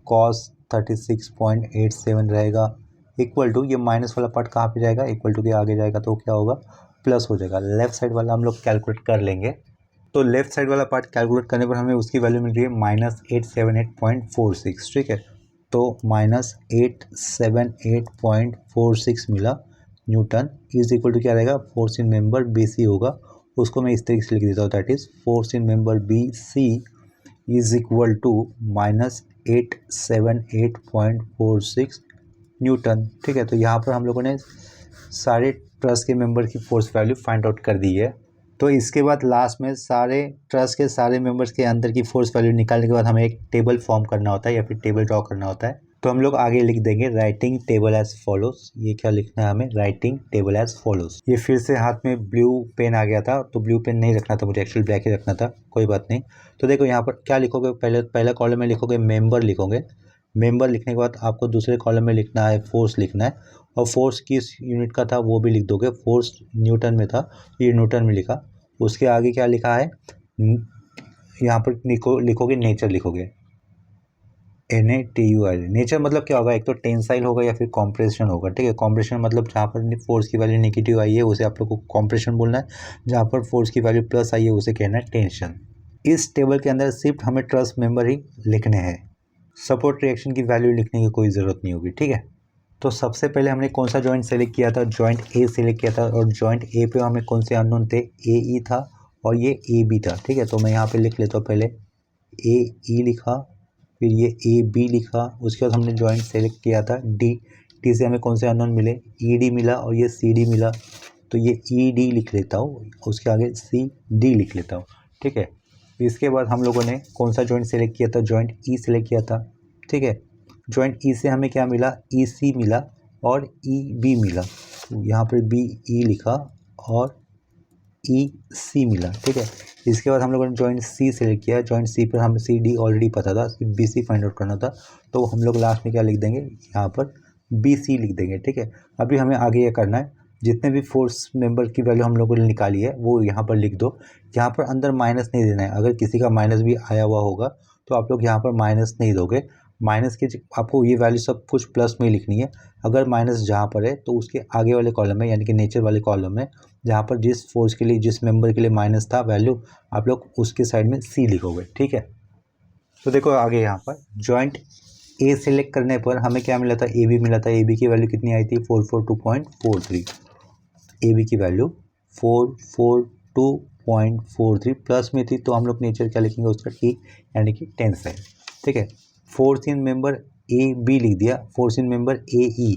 कॉस 36.87 रहेगा, इक्वल टू ये माइनस वाला पार्ट कहाँ पे जाएगा, इक्वल टू के आगे जाएगा तो क्या होगा, प्लस हो जाएगा। लेफ्ट साइड वाला हम लोग कैलकुलेट कर लेंगे। तो लेफ्ट साइड वाला पार्ट कैलकुलेट करने पर हमें उसकी वैल्यू मिल रही है -878.46, ठीक है। तो -878.46 मिला न्यूटन, इज इक्वल टू क्या रहेगा, force in member B C होगा, उसको मैं इस तरीके से लिख देता हूँ, that is force in member B C is equal to -878.46 newton, ठीक है। तो यहाँ पर हम लोगों ने सारे ट्रस के मेंबर की फोर्स वैल्यू फाइंड आउट कर दी है। तो इसके बाद लास्ट में सारे ट्रस के सारे मेंबर्स के अंदर की फोर्स वैल्यू निकालने के बाद हमें एक टेबल फॉर्म करना होता है या फिर टेबल ड्रॉ करना होता है। तो हम लोग आगे लिख देंगे राइटिंग टेबल एज फॉलोस। ये क्या लिखना है हमें, राइटिंग टेबल एज फॉलोस। ये फिर से हाथ में ब्लू पेन आ गया था, तो ब्लू पेन नहीं रखना था मुझे, एक्चुअली ब्लैक ही रखना था, कोई बात नहीं। तो देखो यहाँ पर क्या लिखोगे, पहला कॉलम में लिखोगे मेंबर लिखोगे। मेंबर लिखने के बाद आपको दूसरे कॉलम में लिखना है फोर्स लिखना है, और फोर्स किस यूनिट का था वो भी लिख दोगे। फोर्स न्यूटन में था, ये न्यूटन में लिखा। उसके आगे क्या लिखा है, यहाँ पर लिखोगे नेचर लिखोगे, NATUR। नेचर मतलब क्या होगा, एक तो टेंसाइल होगा या फिर कॉम्प्रेशन होगा, ठीक है। कॉम्प्रेशन मतलब जहाँ पर फोर्स की वैल्यू नेगेटिव आई है उसे आप लोग को कॉम्प्रेशन बोलना है, जहाँ पर फोर्स की वैल्यू प्लस आई है उसे कहना है टेंशन। इस टेबल के अंदर सिर्फ हमें ट्रस मेंबर ही लिखने हैं, सपोर्ट रिएक्शन की वैल्यू लिखने की कोई ज़रूरत नहीं होगी, ठीक है। तो सबसे पहले हमने कौन सा जॉइंट सेलेक्ट किया था, जॉइंट ए सेलेक्ट किया था, और जॉइंट ए पे हमें कौन से अननोन थे, AE था और ये AB था, ठीक है। तो मैं यहाँ पे लिख लेता हूँ, पहले AE लिखा, फिर ये AB लिखा, उसके बाद हमने जॉइंट सेलेक्ट किया था डी से हमें कौन से अननोन मिले, ED मिला और ये CD मिला, तो ये ED लिख लेता हूँ, उसके आगे CD लिख लेता हूँ, ठीक है। इसके बाद हम लोगों ने कौन सा जॉइंट सेलेक्ट किया था, जॉइंट E सेलेक्ट किया था, ठीक है। जॉइंट E से हमें क्या मिला, EC मिला और EB मिला, तो यहाँ पर BE लिखा और EC मिला, ठीक है। इसके बाद हम लोगों ने जॉइंट C सेलेक्ट किया, जॉइंट C पर हमें CD ऑलरेडी पता था, सिर्फ BC फाइंड आउट करना था, तो हम लोग लास्ट में क्या लिख देंगे, यहाँ पर BC लिख देंगे, ठीक है। अभी हमें आगे ये करना है, जितने भी फोर्स मेंबर की वैल्यू हम लोगों ने निकाली है वो यहाँ पर लिख दो। यहाँ पर अंदर माइनस नहीं देना है, अगर किसी का माइनस भी आया हुआ होगा तो आप लोग यहाँ पर माइनस नहीं दोगे, माइनस के आपको ये वैल्यू सब कुछ प्लस में ही लिखनी है। अगर माइनस जहाँ पर है तो उसके आगे वाले कॉलम में, यानी कि नेचर वाले कॉलम में, जहाँ पर जिस फोर्स के लिए, जिस मेंबर के लिए माइनस था वैल्यू, आप लोग उसके साइड में C लिखोगे, ठीक है। तो देखो आगे यहाँ पर जॉइंट ए सेलेक्ट करने पर हमें क्या मिला था, AB मिला था। AB की वैल्यू कितनी आई थी, 442.43। AB की वैल्यू 442.43 प्लस में थी, तो हम लोग नेचर क्या लिखेंगे उसका, T, यानी कि टेंसाइल, ठीक है। फोर्स इन मेंबर AB लिख दिया, force in member AE,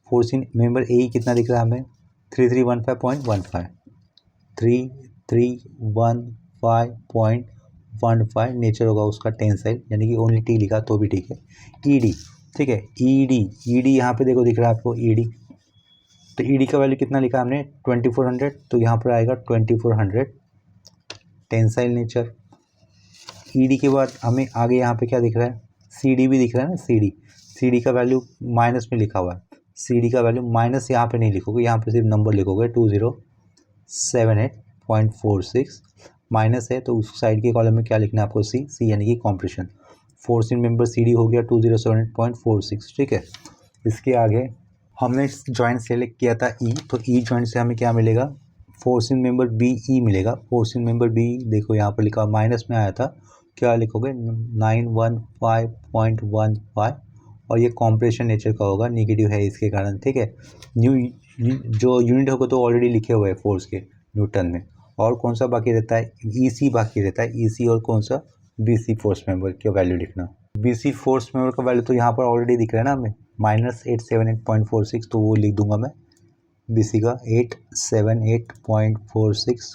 force in member AE कितना दिख रहा है हमें, 3315.15, 3315.15 नेचर होगा उसका टेंसाइल, यानी कि ओनली T लिखा तो भी ठीक है। ED, ठीक है, ED यहाँ पे देखो दिख रहा है आपको ED, तो ED का वैल्यू कितना लिखा हमने, 2400, तो यहाँ पर आएगा 2400 टेंसाइल नेचर। ED के बाद हमें आगे यहाँ पे क्या दिख रहा है, CD भी दिख रहा है ना, CD का वैल्यू माइनस में लिखा हुआ है। CD का वैल्यू माइनस यहाँ पे नहीं लिखोगे, यहाँ पे सिर्फ नंबर लिखोगे, 2078.46 माइनस है, तो उस साइड के कॉलम में क्या लिखना है आपको, C यानी कि compression. Force in member CD हो गया 2078.46, ठीक है। इसके आगे हमने जॉइंट सेलेक्ट किया था E, तो E जॉइंट से हमें क्या मिलेगा, फोर्स इन मेंबर BE मिलेगा। फोर्स इन मेंबर BE देखो यहाँ पर लिखा, माइनस में आया था, क्या लिखोगे, 915.15, और ये कॉम्प्रेशन नेचर का होगा, नेगेटिव है इसके कारण, ठीक है। जो यूनिट होगा तो ऑलरेडी लिखे हुए हैं फोर्स के न्यूटन में, और कौन सा बाकी रहता है, EC बाकी रहता है, EC और कौन सा, BC फोर्स मेंबर की वैल्यू लिखना। BC फोर्स मेंबर का वैल्यू तो यहाँ पर ऑलरेडी दिख रहा है ना हमें, -878.46, तो वो लिख दूंगा मैं, BC का 878.46,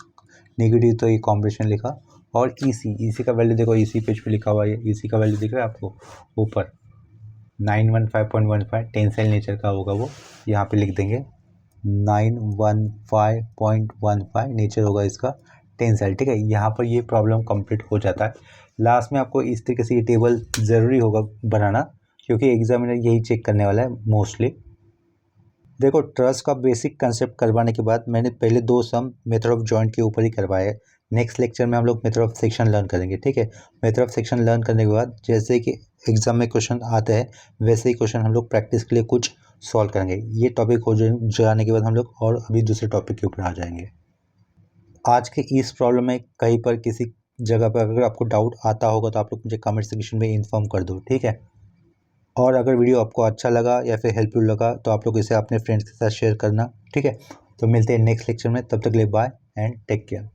नेगेटिव तो ये कॉम्प्रेशन लिखा, और EC का वैल्यू देखो, EC पेज पे लिखा हुआ है, EC का वैल्यू दिख रहा है आपको ऊपर, 915.15 टेंसाइल नेचर का होगा वो, यहाँ पे लिख देंगे 915.15 नेचर होगा इसका टेंसाइल, ठीक है। यहाँ पर ये प्रॉब्लम कंप्लीट हो जाता है। लास्ट में आपको इस तरीके से ये टेबल ज़रूरी होगा बनाना, क्योंकि एग्जामिनर यही चेक करने वाला है मोस्टली। देखो ट्रस का बेसिक कंसेप्ट करवाने के बाद मैंने पहले 2 सम मेथड ऑफ जॉइंट के ऊपर ही करवाए। नेक्स्ट लेक्चर में हम लोग मेथड ऑफ सेक्शन लर्न करेंगे, ठीक है। मेथड ऑफ सेक्शन लर्न करने के बाद जैसे कि एग्जाम में क्वेश्चन आते हैं वैसे ही क्वेश्चन हम लोग प्रैक्टिस के लिए कुछ सॉल्व करेंगे। ये टॉपिक हो जाने के बाद हम लोग और अभी दूसरे टॉपिक के ऊपर आ जाएंगे। आज के इस प्रॉब्लम में कहीं पर किसी जगह पर अगर आपको डाउट आता होगा तो आप लोग मुझे कमेंट सेक्शन में इन्फॉर्म कर दो, ठीक है। और अगर वीडियो आपको अच्छा लगा या फिर हेल्पफुल लगा तो आप लोग इसे अपने फ्रेंड्स के साथ शेयर करना, ठीक है। तो मिलते हैं नेक्स्ट लेक्चर में, तब तक के लिए बाय एंड टेक केयर।